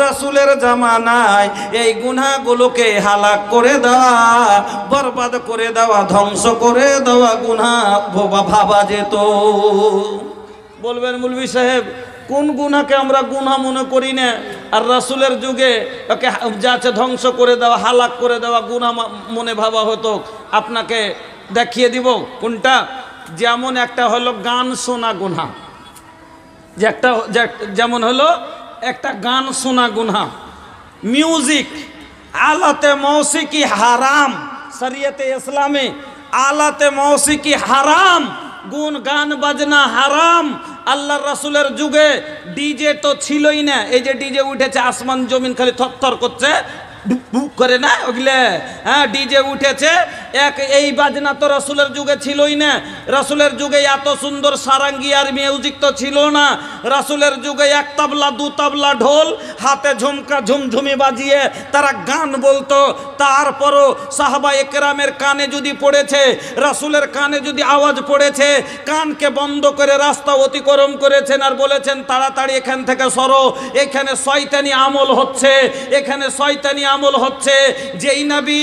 রাসূলের জামানায় এই গুনাহগুলোকে হালাক করে দেওয়া, বরবাদ করে দেওয়া, ধ্বংস করে দেওয়া গুনাহ ভাবা যেত। বলবেন মৌলভী সাহেব কোন গুনাহকে আমরা গুনাহ মনে করি না, আর রাসূলের যুগে ওকে যাচ্ছে ধ্বংস করে দেওয়া, হালাক করে দেওয়া গুনাহ মনে ভাবা হতো? আপনাকে দেখিয়ে দিব কোনটা। যেমন একটা হলো গান শোনা গুনাহ, যে একটা যেমন হলো একটা গান শোনা গুনাহ। মিউজিক, আলাতে মৌসিকি হারাম, শরীয়তে ইসলামে আলাতে মৌসিকি হারাম, গান বাজনা হারাম। আল্লাহর রাসূলের যুগে ডিজে তো ছিলই না। এই যে ডিজে উঠেছে, আসমান জমিন খালি থরথর করছে, বুক করে না ওগুলো, হ্যাঁ ডিজে উঠেছে। এই বাজনা তো রাসূলের যুগে ছিলই না। রাসূলের যুগে এত সুন্দর সারাঙ্গি আর মিউজিক তো ছিল না। রাসূলের যুগে এক তবলা, দু তবলা, ঢোল, হাতে ঝুমকা, ঝুমঝুমি বাজিয়ে তারা গান বলতো। তারপরও সাহাবায়ে কেরামের কানে যদি পড়েছে, রাসূলের কানে যদি আওয়াজ পড়েছে, কানকে বন্ধ করে রাস্তা অতিক্রম করেছেন আর বলেছেন তাড়াতাড়ি এখান থেকে সরো, এখানে শয়তানি আমল হচ্ছে, এখানে শয়তানি আমল হচ্ছে। যেই নবী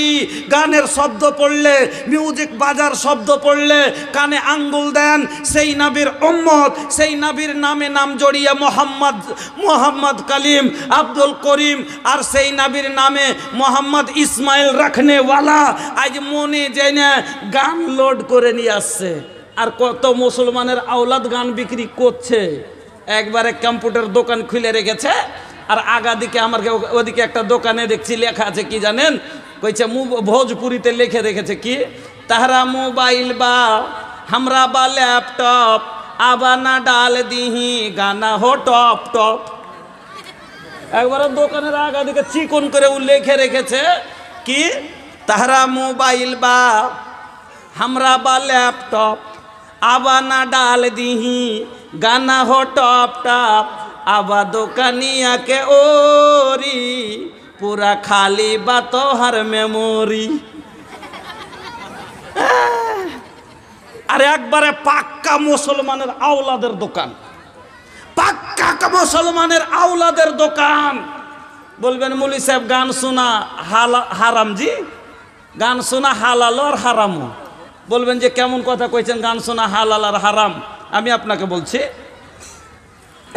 গানের শব্দ পড়লে পড়লে, মিউজিক বাজার শব্দ পড়লে কানে আঙ্গুল দেন, সেই নবীর উম্মত, সেই নবীর নামে নাম জড়িয়ে মোহাম্মদ কালিম, আব্দুল করিম, আর সেই নবীর নামে মোহাম্মদ ইসমাইল রাখনেওয়ালা আজ মনে জেনে গান লোড করে নিয়ে আসছে। আর কত মুসলমানের আওলাদ গান বিক্রি করছে। একবারে কম্পিউটার দোকান খুলে রেখেছে, আর আগা দিকে আমার ওদিকে একটা দোকানে দেখছি লেখা আছে কি জানেন, কইছে ভোজপুরিতে লিখে রেখেছে কি, তাহারা মোবাইল বা हमरा बा लैपटॉप आबा ना डाल दीही गाना हो टॉप टॉप। একবার দোকানের আগা দিকে চিকন করে ও লিখে রেখেছে কি, তাহারা মোবাইল বা हमरा बा लैपटॉप आबा ना डाल दीही गाना हो टॉप टॉप। आबा दुकानिया के ओरी पूरा खाली बा तोहर मेमोरी। আর একবারে পাক্কা মুসলমানের আওলাদের দোকান, পাক্কা মুসলমানের আওলাদের দোকান। বলবেন মৌলী সাহেব গান শোনা হারাম? জি, গান শোনা হালাল আর হারাম। বলবেন যে কেমন কথা কইছেন, গান শোনা হালাল আর হারাম? আমি আপনাকে বলছি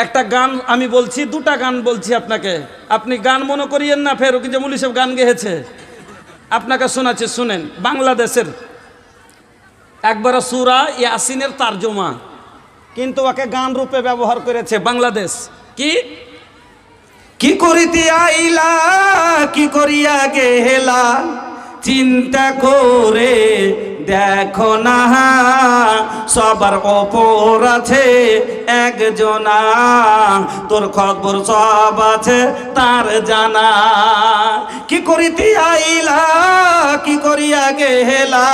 একটা গান, আমি বলছি দুটা গান বলছি আপনাকে, আপনি গান মনে করিয়েন না ফের যে মৌলী সাহেব গান গেয়েছে। আপনাকে শোনাচ্ছি, শুনেন। বাংলাদেশের একবার সূরা ইয়াসিনের তরজমা, কিন্তু ওকে গান রূপে ব্যবহার করেছে বাংলাদেশ। কি কি করিতে আইলা, কি করিয়া গেলা, চিন্তা করে দেখো না সবার ওপর আছে একজনা, তোর খবর সব আছে তার জানা। কি করিতে আইলা, কি করিয়া গেলা,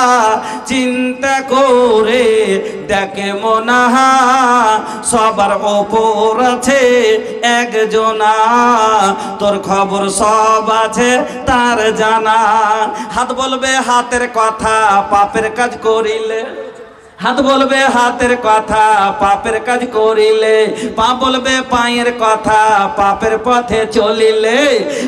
চিন্তা করে দেখে মনা সবার ওপর আছে একজনা, তোর খবর সব আছে তার জানা। হাত বলবে হাতের কথা পাপের কাজ করিলে, হাত বলবে হাতের কথা পাপের কাজ করিলে, পা বলবে পায়ের কথা পাপের পথে চলিলে।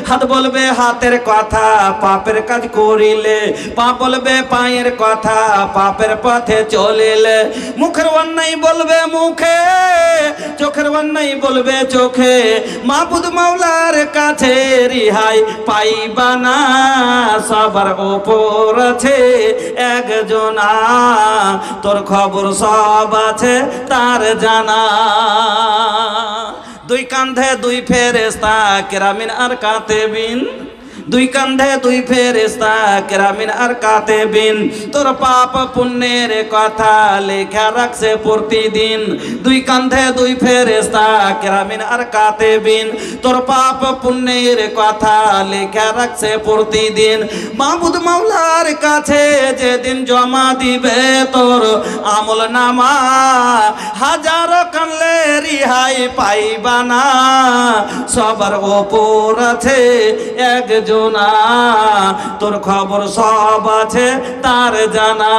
হাত বলবে হাতের কথা পাপের কাজ করিলে, পা বলবে পায়ের কথা পাপের পথে চলিলে। মুখের অন্যায় বলবে মুখে, চোখের অন্যায় বলবে চোখে, মাবুদ মাওলার কাছে রিহাই পাইবা না, সবার ওপর আছে একজনা, তোর খবর সব আছে তার জানা। দুই কান্ধে দুই ফেরেশতা কেরামিন আর কাতেবিন, দুই কান্ধে দুই ফেরেশতা কেরামিন আর কাতেবিন, তোর পাপ পুণ্যের কথা লেখা রাখছে প্রতিদিন। দুই কান্ধে দুই ফেরেশতা কেরামিন আর কাতেবিন, তোর পাপ পুণ্যের কথা লেখা রাখছে প্রতিদিন। মাবুদ মাওলার কাছে যেদিন জমা দিবে তোর আমল নামা, হাজার কানলে রিহাই পাইবা না, সবার ওপর আছে একজন, তোর খবর সব আছে তার জানা।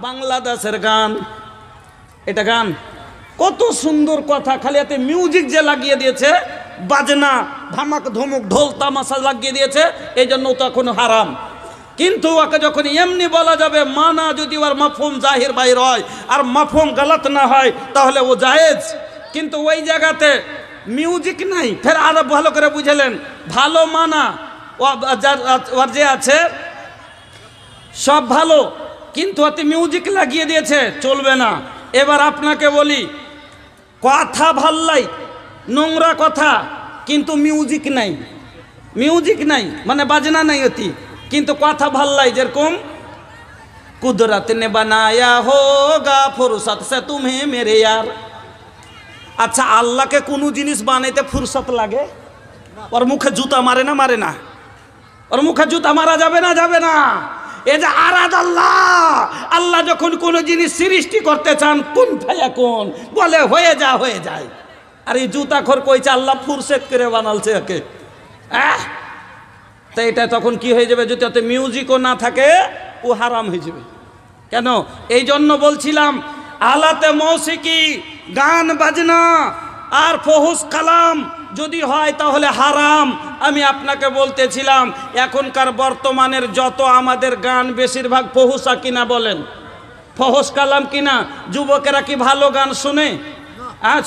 বাংলাদেশের গান, এটা গান কত সুন্দর কথা, খালি এতে মিউজিক যে লাগিয়ে দিয়েছে, বাজনা ধামাক ধুমুক ঢোল তামাশা লাগিয়ে দিয়েছে, এই জন্য তো এখন হারাম। কিন্তু ওকে যখন এমনি বলা যাবে, মানা যদি ওর মাফহুম জাহির বাইর হয় আর মাফহুম গলত না হয় তাহলে ও জায়েজ। কিন্তু ওই জায়গাতে মিউজিক নাই, ফের আরো ভালো করে বুঝলেন, ভালো মানা ওর যে আছে সব ভালো, কিন্তু ওতে মিউজিক লাগিয়ে দিয়েছে, চলবে না। এবার আপনাকে বলি, কথা ভাল্লাই, নোংরা কথা, কিন্তু মিউজিক নাই, মিউজিক নাই মানে বাজনা নাই অতি, কিন্তু কথা ভাল্লাই। যেরকম কুদরত নে বানায়া হোগা ফুরসত সে তুমি মেরে यार। আচ্ছা, আল্লাহকে কোনো জিনিস বানাইতে ফুরসত লাগে? ওর মুখে জুতা মারে না? মারে না? ওর মুখে জুতা মারা যাবে না? যাবে না। এই যে আরাদ আল্লাহ, আল্লাহ যখন কোনো জিনিস সৃষ্টি করতে চান, কোন ফায়াকুন বলে হয়ে যা, হয়ে যায়। আর এই জুতাখোর কইছে আল্লাহ ফুরসত করে বানালছে একে। তো এটা তখন কি হয়ে যাবে? যদি ওতে মিউজিকও না থাকে, ও হারাম হয়ে যাবে। কেন? এই জন্য বলছিলাম, আলাতে মৌসিকি, গান বাজনা আর ফহুস কালাম যদি হয় তাহলে হারাম। আমি আপনাকে বলতেছিলাম এখনকার বর্তমানের যত আমাদের গান বেশিরভাগ ফহুসা কিনা বলেন, ফহস কালাম কিনা? যুবকেরা কি ভালো গান শুনে?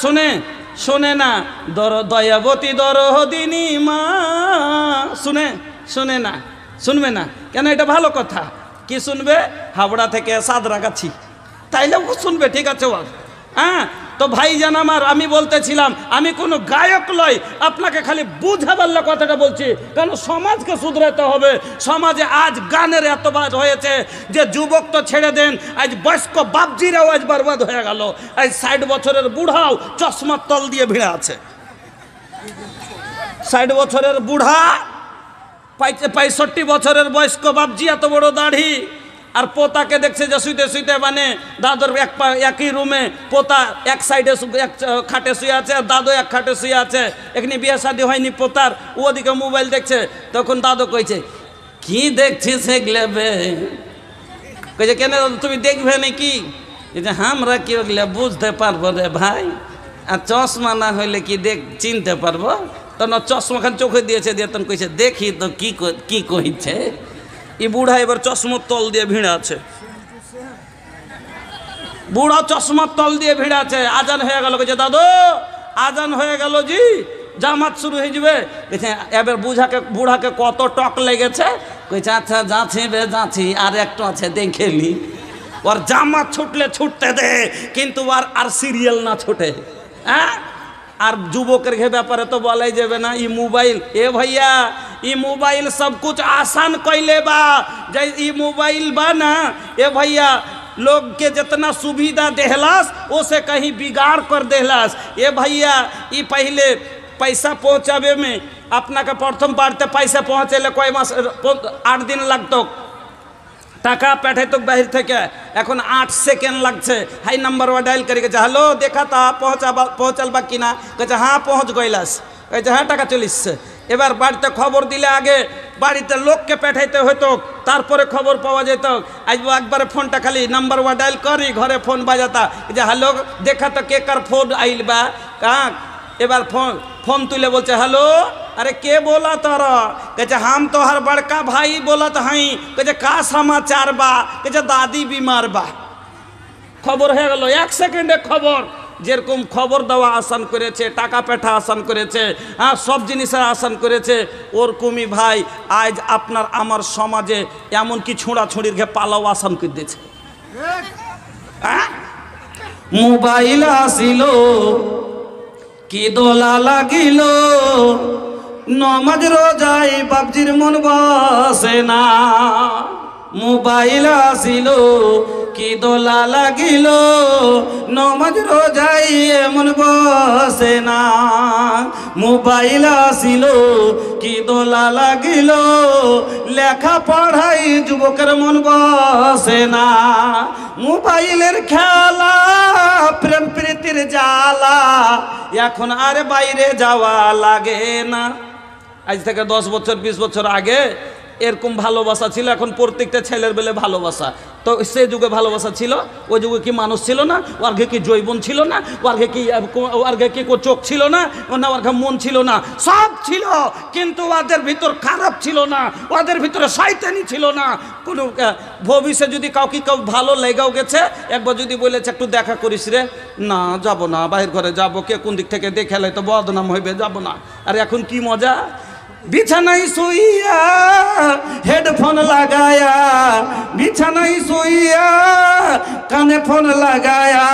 শুনে? শোনে না। দয়াবতী দরদিনী মা শুনে? শোনে না। শুনবে না কেন? এটা ভালো কথা। কি শুনবে? হাবড়া থেকে সাদরাগাছি, তাইলে ও শুনবে, ঠিক আছে। হ্যাঁ, তো ভাইজান আমার, আমি বলতেছিলাম আমি কোনো গায়ক লয়, আপনাকে খালি বুঝাবার কথাটা বলছি, কারণ সমাজকে শুধরাতে হবে। সমাজে আজ গানের এতবার হয়েছে যে যুবক তো ছেড়ে দেন, আজ বয়স্ক বাপজিরাও আজ বরবাদ হয়ে গেল। আজ 60 বছরের বুড়াও চশমার তল দিয়ে ভিড়ে আছে। 60 বছরের বুড়া, 65 বছরের বয়স্ক বাপজি, এত বড় দাড়ি, আর পোতাকে দেখছে যে শুইতে শুইতে মানে দাদুর একই রুমে, পোতা এক সাইডে এক খাটে শুয়ে আছে, আর দাদু এক খাটে শুয়ে আছে। এখানে বিয়ে শাদী হয়নি পোতার, ওদিকে মোবাইল দেখছে। তখন দাদু কইছে, কি দেখছিস এগুলো? কইছে, কেন তুমি দেখবে নাকি? যে আমরা কি ওগুলো বুঝতে পারবো রে ভাই, আর চশমা না হইলে কি চিনতে পারবো? তখন চশমা খান চোখে দিয়েছে, দিয়ে তখন কইছে, দেখি তো কি কইছে। এই বুড়া এবার চশমার তল দিয়ে ভিড়ে আছে, বুড়া চশমার তল দিয়ে ভিড়ে আছে। আজান হয়ে গেল, কইছে, দাদু আজান হয়ে গেল জি, জামাত শুরু হয়ে যাবে। এবার বুড়াকে কত টক লেগেছে। কইছে, আচ্ছা যাচ্ছি যাচ্ছি, আর একটু আছে দেখেলি। ওর জামাত ছুটলে ছুটতে দে, কিন্তু আর সিরিয়াল না ছুটে। হ্যাঁ, আর যুবকের ব্যাপারে তো বলাই যাবে না। ই মোবাইল, এ ভাইয়া ই मोबाइल सब कुछ आसान कैले बा। जै इ मोबाइल बा ना, ए भैया लोग के जितना सुविधा देहलास उसे कहीं बिगाड़ कर देहलास। ए भैया इ पहले पैसा पहुँचावे में अपना के प्रथम बार पैसा पहुँचे कोई मास 8 दिन लगत, টাকা পাঠাইতো বাহির থেকে, এখন 8 সেকেন্ড লাগছে। হাই নাম্বার ডায়াল করে গেছে, হ্যালো দেখা তা পৌঁছাল বা কিনা? কইছে হ্যাঁ পৌঁছ গইলাস। কইছে হ্যাঁ টাকা চলিসছে। এবার বাড়িতে খবর দিলে আগে বাড়িতে লোককে পাঠাইতে হতো, তারপরে খবর পাওয়া যেত। আজ একবারে ফোনটা খালি নাম্বার ডায়াল করি, ঘরে ফোন বাজাতা, যে হ্যালো দেখা তো কে কার ফোন আইল বা কাক। এবার फोन तुले बोलते हेलो, अरे के बोला तारा? कहते हम तो हर बड़का भाई बोलत हई। कहते का समाचार बा? कहते दादी बीमार बा। खबर हो गल 1 सेकेंडे खबर। যেরকম খবর দেওয়া আসান করেছে, টাকা পাঠা আসান করেছে, হ্যাঁ সব জিনিসের আসান করেছে, ওরকমই ভাই আজ আপনার আমার সমাজে এমনকি ছোঁড়াছুঁড়ির পালাও আসান করে দিয়েছে। মোবাইল আসিল কি দোলা লাগিল, নমাজ রোজাই বাপজির মন বসে না। মোবাইল আসিল কি দোলা লাগিল, নমাজ রোজাই মন বসে না। মোবাইল আসিল কি দোলা লাগিল, লেখা পড়াই যুবকের মন বসে না। মোবাইলের খেলা প্রেম প্রীতির জ্বালা, এখন আর বাইরে যাওয়া লাগে না। আজ থেকে 10 বছর 20 বছর আগে এরকম ভালোবাসা ছিল, এখন প্রত্যেকটা ছেলের বেলে ভালোবাসা। তো সে যুগে ভালোবাসা ছিল, ওই যুগে কি মানুষ ছিল না? ওয়ার্ঘে কি জৈবন ছিল না? ওয়ার্ঘে কি চোখ ছিল না? না ওয়ার্ঘে মন ছিল না? সব ছিল, কিন্তু ওদের ভিতর খারাপ ছিল না, ওদের ভিতরে শয়তানি ছিল না। কোনো ভবিষ্যতে যদি কাউকে ভালো লেগাও গেছে, একবার যদি বলেছে একটু দেখা করিস রে, না যাব না, বাহির ঘরে যাবো, কে কোন দিক থেকে দেখে তো বদনাম হইবে, যাব না। আর এখন কি মজা, বিছানায় শুইয়া হেডফোন লাগায়া, বিছানায় শুইয়া কানে ফোন লাগায়া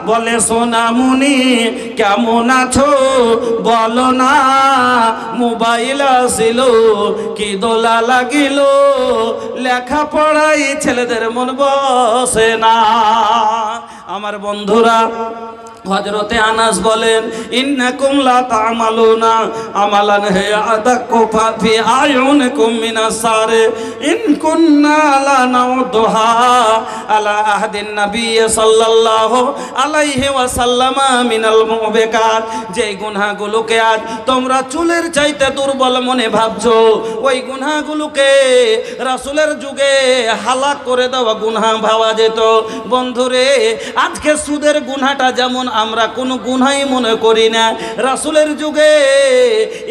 বলে সোনামুনি কেমন আছো বলো না। মোবাইল আসিল কি দোলা লাগিল, লেখা পড়াই ছেলেদের মন বসে না। আমার বন্ধুরা, হযরতে আনাস বলেন ইন্নাকুম লা তা'মালুনা আমালান হিয়া আদাক্কু ফি আয়ুনিকুম মিনাস সারে ইন কুন্না লা নাউদুহা আলা আহদিন নবী সাল্লাল্লাহু আলাইহি ওয়াসাল্লাম মিনাল মুবিকাত। যে গুনাহগুলোকে আজ তোমরা চুলের চাইতে দুর্বল মনে ভাবছো, ওই গুনাহগুলোকে রাসূলের যুগে হালাক করে দেওয়া গুনাহ ভাবা যেত। বন্ধুরে, আজকে সুদের গুনাহটা যেমন আমরা কোনো গুনাহই মনে করি না। রাসূলের যুগে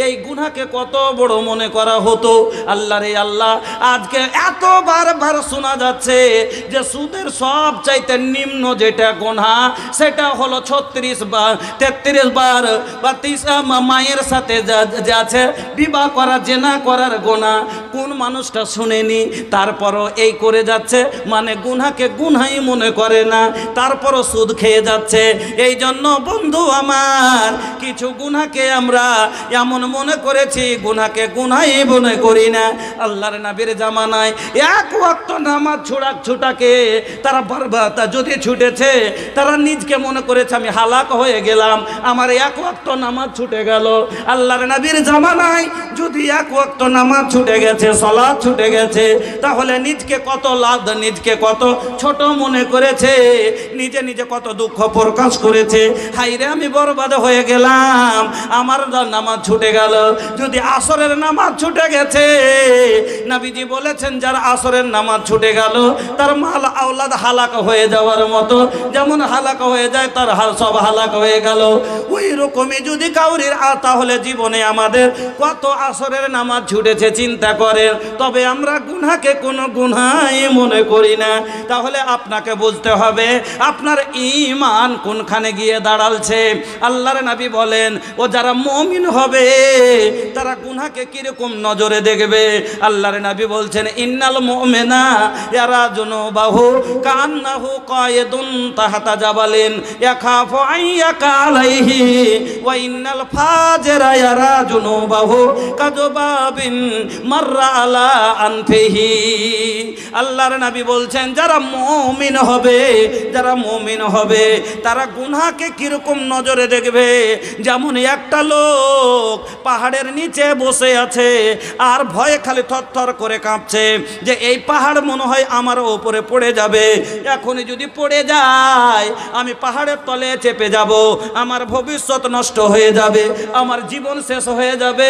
এই গুনাহকে কত বড় মনে করা হতো। আল্লাহ রে আল্লাহ, আজকে এত বারবার শোনা যাচ্ছে যে সুদের সব চাইতে নিম্ন যেটা গুনাহ সেটা হলো 36 বার 33 বার বা 30 মায়ের সাথে যা আছে বিবাহ করা, জেনা করার গুনাহ। কোন মানুষটা শুনেনি, তারপরও এই করে যাচ্ছে, মানে গুনাহকে গুনাহই মনে করে না, তারপরও সুদ খেয়ে যাচ্ছে। এই জন্য বন্ধু আমার, কিছু গুনাহকে আমরা এমন মনে করেছি, গুনাহকে গুনাহই মনে করি না। আল্লাহর নবীর জামানায় এক ওয়াক্ত নামাজ ছুটাকে তারা বরবাদ যদি ছুটেছে, তারা নিজকে মনে করেছে আমি হালাক হয়ে গেলাম, আমার এক ওয়াক্ত নামাজ ছুটে গেল। আল্লাহর নবীর জামানায় যদি এক ওয়াক্ত নামাজ ছুটে গেছে, সালাত ছুটে গেছে, তাহলে নিজকে কত লাভ, নিজকে কত ছোট মনে করেছে, নিজে নিজে কত দুঃখ প্রকাশ করেছে, হাইরে আমি বরবাদ হয়ে গেলাম, আমার নামাজ ছুটে গেল। যদি আসরের নামাজ ছুটে গেছে, নবীজি বলেছেন যার আসরের নামাজ ছুটে গেল তার মাল আওলাদ হালাক হয়ে যাওয়ার মতো, যেমন হালাক হয়ে যায় তার সব হালাক হয়ে গেল। ওই রকমই যদি কাউরির তাহলে জীবনে আমাদের কত আসরের নামাজ ছুটেছে চিন্তা করেন। তবে আমরা গুনাহকে কোনো গুনাহই মনে করি না। তাহলে আপনাকে বুঝতে হবে আপনার ঈমান কোনখানে গিয়ে দাঁড়ালছে। আল্লাহর নবী বলেন, ও যারা মুমিন হবে তারা গুনাহকে কিরকম নজরে দেখবে। আল্লাহর নবী বলছেন, ইন্নাল মুমিনা ইয়ারা জুনুবাহু কান্নাহু কায়েদুন তাহতা জাবালিন ইয়াখাফু আইয়াকা আলাইহি ওয়া ইন্নাল ফাজিরা ইয়ারা জুনুবাহু কাযবাবিন মাররা আলা আনফিহি। আল্লাহর নবী বলছেন যারা মুমিন হবে, যারা মুমিন হবে তারা গুনাহকে কিরকম নজরে দেখবে। যেমন একটা লোক পাহাড়ের নিচে বসে আছে আর ভয়ে খালি থরথর করে কাঁপছে যে এই পাহাড় মনে হয় আমার উপরে পড়ে যাবে, এখনই যদি পড়ে যায় আমি পাহাড়ের তলে চেপে যাব, আমার ভবিষ্যৎ নষ্ট হয়ে যাবে, আমার জীবন শেষ হয়ে যাবে।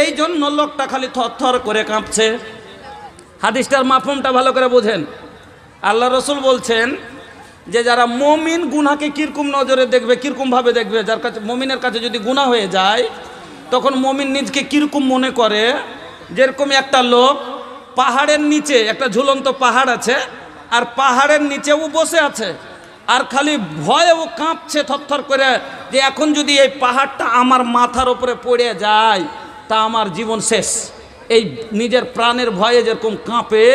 এই জন্য লোকটা খালি থরথর করে কাঁপছে। হাদিসটার মাফহুমটা ভালো করে বোঝেন। আল্লাহ রসুল বলছেন যে যারা মুমিন গুনাহকে কিরকম নজরে দেখবে, কিরকম ভাবে দেখবে। যার কাছে মুমিনের কাছে যদি গুনাহ হয়ে যায় তখন মুমিন নিজকে কিরকম মনে করে, যেরকম একটা লোক পাহাড়ের নিচে, একটা ঝুলন্ত পাহাড় আছে আর পাহাড়ের নিচেও বসে আছে আর খালি ভয়ে ও কাঁপছে থরথর করে যে এখন যদি এই পাহাড়টা আমার মাথার উপরে পড়ে যায় তা আমার জীবন শেষ। এই নিজের প্রাণের ভয়ে যেরকম কাঁপে,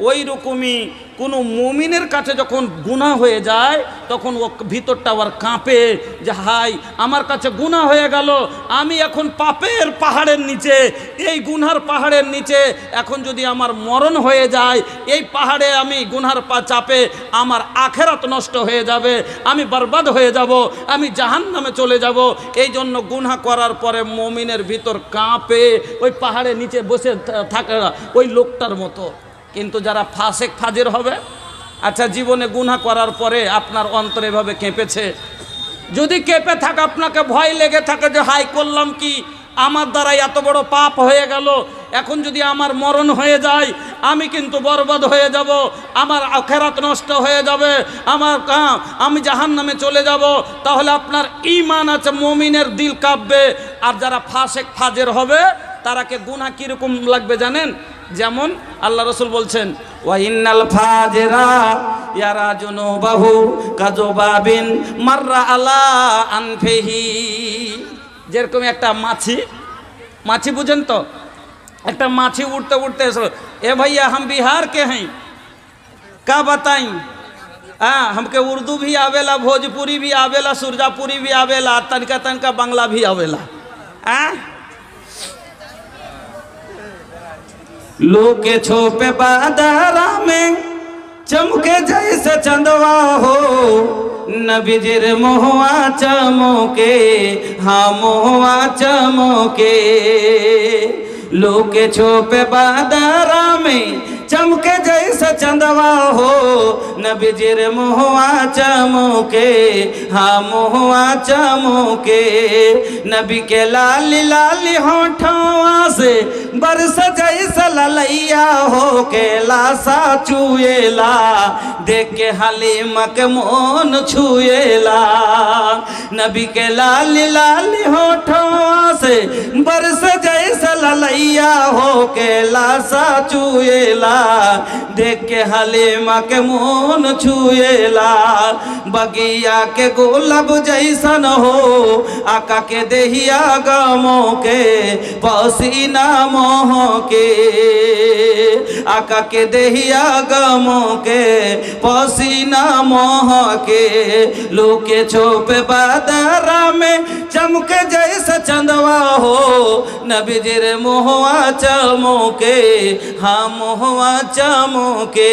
ওই রকমই কোনো মুমিনের কাছে যখন গুনাহ হয়ে যায় তখন ও ভিতরটা আবার কাঁপে যে হাই আমার কাছে গুনাহ হয়ে গেল, আমি এখন পাপের পাহাড়ের নিচে, এই গুনহার পাহাড়ের নিচে, এখন যদি আমার মরণ হয়ে যায় এই পাহাড়ে আমি গুনহার চাপে আমার আখেরাত নষ্ট হয়ে যাবে, আমি বরবাদ হয়ে যাব, আমি জাহান্নামে চলে যাব। এই জন্য গুনাহ করার পরে মুমিনের ভিতর কাঁপে, ওই পাহাড়ের নিচে বসে থাকে ওই লোকটার মতো। কিন্তু যারা ফাসেক ফাজির হবে, আচ্ছা জীবনে গুনাহ করার পরে আপনার অন্তরে এভাবে কেঁপেছে, যদি কেঁপে থাকে আপনাকে ভয় লেগে থাকে যে হাই করলাম কি, আমার দ্বারা এত বড় পাপ হয়ে গেল, এখন যদি আমার মরণ হয়ে যায় আমি কিন্তু বরবাদ হয়ে যাব, আমার আখিরাত নষ্ট হয়ে যাবে, আমি জাহান্নামে চলে যাব, তাহলে আপনার ঈমান আছে, মুমিনের দিল কাঁপবে। আর যারা ফাসেক ফাজির হবে তারাকে গুনাহ কিরকম লাগবে জানেন? যেমন আল্লাহ রসুল বলছেন, ওয়া ইন্নাল ফাজিরা ইয়ারা জুনুবাহু কাযবাবিন মাররা আলা আনফিহি। যেরকম একটা মাছি বুঝেন তো, একটা মাছি উঠते उठते ए भैया हम बिहार के हैं, का बताई, हमके उर्दू भी आवेला, भोजपुरी भी आवेला, सुरजापुरी भी आवेला, तनका तनका बांग्ला भी आवेला। लोके छोपे बादरा में चमके जैसे चंदवा हो, नबीजिर मोहवा चमके, हाँ मोहवा चमके। लोके छोपे बादरा में चमके जैसा चंदवा हो नबीजिर मुहवा चमके, हाँ मुहवा चमके। नबी के लाली लाली होठवा से बरस जैसा ललैया हो के लासा चुएला, देख के हलीमा के मोन छुएला। नबी के लाली लाली होठवा से बरस जैसा ललैया हो के लासा चुएला, देख के हलीमा के मोन छुएला। बगिया के गुलाब जैसन हो आका के देहिया गमो के, पसीना मोह के आका के देहिया गमो के, पसीना मोह के। लुके छुपे बादरा में चमके जैसा चंदवा हो नबीजिर मुहवा चमके, हाँ मुहवा चमके।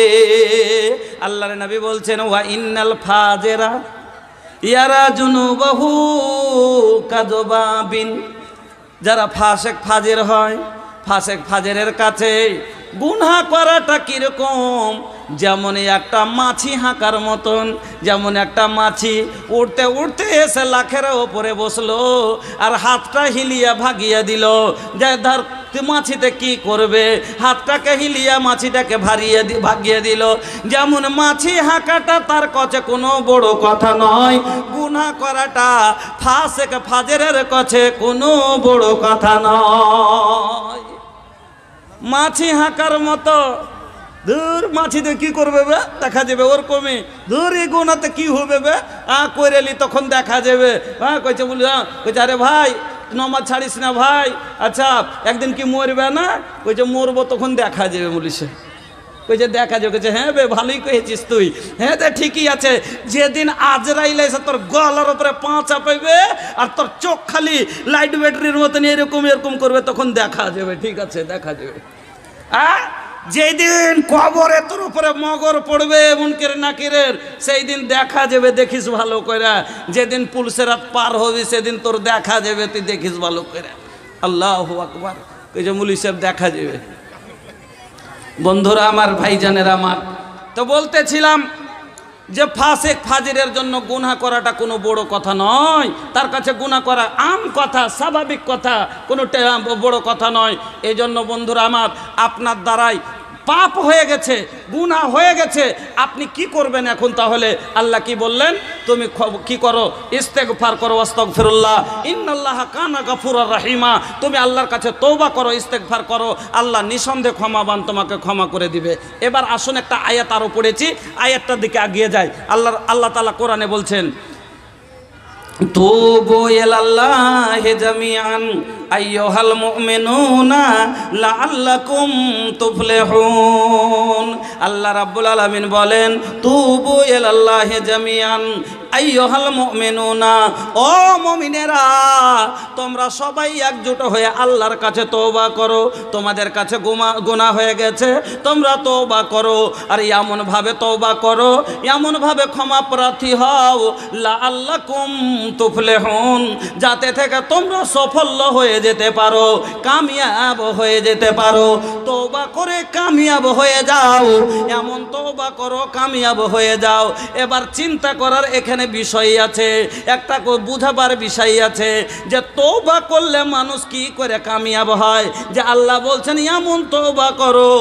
আল্লাহর নবী বলছেন ওয়া ইন্নাল ফাজেরা ইয়ারা জুনুবাহু কাযবাবিন, যারা ফাসেক ফাজের হয় ফাসেক ফাজেরের কাছে গুনাহ করাটা কিরকম, যেমন একটা মাছি হাঁকার মতন। যেমন একটা মাছি উড়তে উড়তে এসে লাখের ওপরে বসলো আর হাতটা হিলিয়া ভাগিয়ে দিল, যে ধর মাছিতে কি করবে, হাতটাকে হিলিয়া মাছিটাকে ভাগিয়ে দিল। যেমন মাছি হাঁকাটা তার কাছে কোনো বড় কথা নয়, গুনাহ করাটা ফাসেক ফাজেরের কাছে কোনো বড় কথা নয়। মাছি হাঁকার মতো দূর মাছিতে কি করবে বে, দেখা যাবে ওরকমই। দূর এই গুনাতে কি হবে বে, করেলি তখন দেখা যাবে। হ্যাঁ কইছে বলি, হ্যাঁ কইছে আরে ভাই নমাজ ছাড়িস না ভাই, আচ্ছা একদিন কি মরবে না, কইছে মরবো তখন দেখা যাবে বলিছে। কইছে দেখা যাবে, কইছে হ্যাঁ বে ভালোই কহেছিস তুই, হ্যাঁ তো ঠিকই আছে। যেদিন আজরাইল এসে তোর গলার উপরে পা চাপাইবে আর তোর চোখ খালি লাইট ব্যাটারির মতন এরকম এরকম করবে, তখন দেখা যাবে। ঠিক আছে দেখা যাবে। যেদিন কবরে তোর উপরে মগর পড়বে মুনকের নাকিরের, সেই দিন দেখা যাবে, দেখিস ভালো করে। যেদিন পুলসেরাত পার হবি সেদিন তোর দেখা যাবে, তুই দেখিস ভালো করে। আল্লাহু আকবার। এই যে মুলি সাহেব দেখা যাবে। বন্ধুরা আমার, ভাইজানের আমার, তো বলতেছিলাম যে ফাসেক ফাজিরের জন্য গুনাহ করাটা কোনো বড় কথা নয়, তার কাছে গুনাহ করা আম কথা, স্বাভাবিক কথা, কোনো বড় কথা নয়। এই জন্য বন্ধুরা আমার, আপনার দ্বারাই পাপ হয়ে গেছে, গুনাহ হয়ে গেছে, আপনি কি করবেন এখন? তাহলে আল্লাহ কি বললেন? তুমি কি করো? ইস্তেগফার করো, আস্তাগফিরুল্লাহ ইন্নাল্লাহা কানা গাফুরার রহিমা। তুমি আল্লাহর কাছে তওবা করো, ইস্তেগফার করো, আল্লাহ নিঃসন্দেহে ক্ষমাবান, তোমাকে ক্ষমা করে দিবে। এবার আসুন একটা আয়াত আরও পড়েছি, আয়াতটার দিকে এগিয়ে যায়। আল্লাহ তাআলা কোরআনে বলছেন তুবু ইলাল্লাহি জামিআন আইয়ুহাল মুমিনুনা লাআল্লাকুম তুফলিহুন। আল্লাহ রাব্বুল আলামিন বলেন তুবু ইলাল্লাহি জামিআন আইয়ুহাল মুমিনুনা, ও মুমিনেরা তোমরা সবাই একজোট হয়ে আল্লাহর কাছে তওবা করো। তোমাদের কাছে গুনাহ হয়ে গেছে, তোমরা তওবা করো, আর এমন ভাবে তওবা করো, এমন ভাবে ক্ষমা প্রার্থী হও লাআল্লাকুম তুফলিহুন, যাতে থেকে তোমরা সফল হয়ে যেতে পারো, কামিয়াব হয়ে যেতে পারো। তওবা করে কামিয়াব হয়ে যাও, এমন তওবা করো কামিয়াব হয়ে যাও। এবার চিন্তা করার এখানে বিষয় আছে, একটা বুঝাবার বিষয় আছে যে তওবা করলে মানুষ কি করে কামিয়াব হয়। যে আল্লাহ বলছেন এমন তওবা করো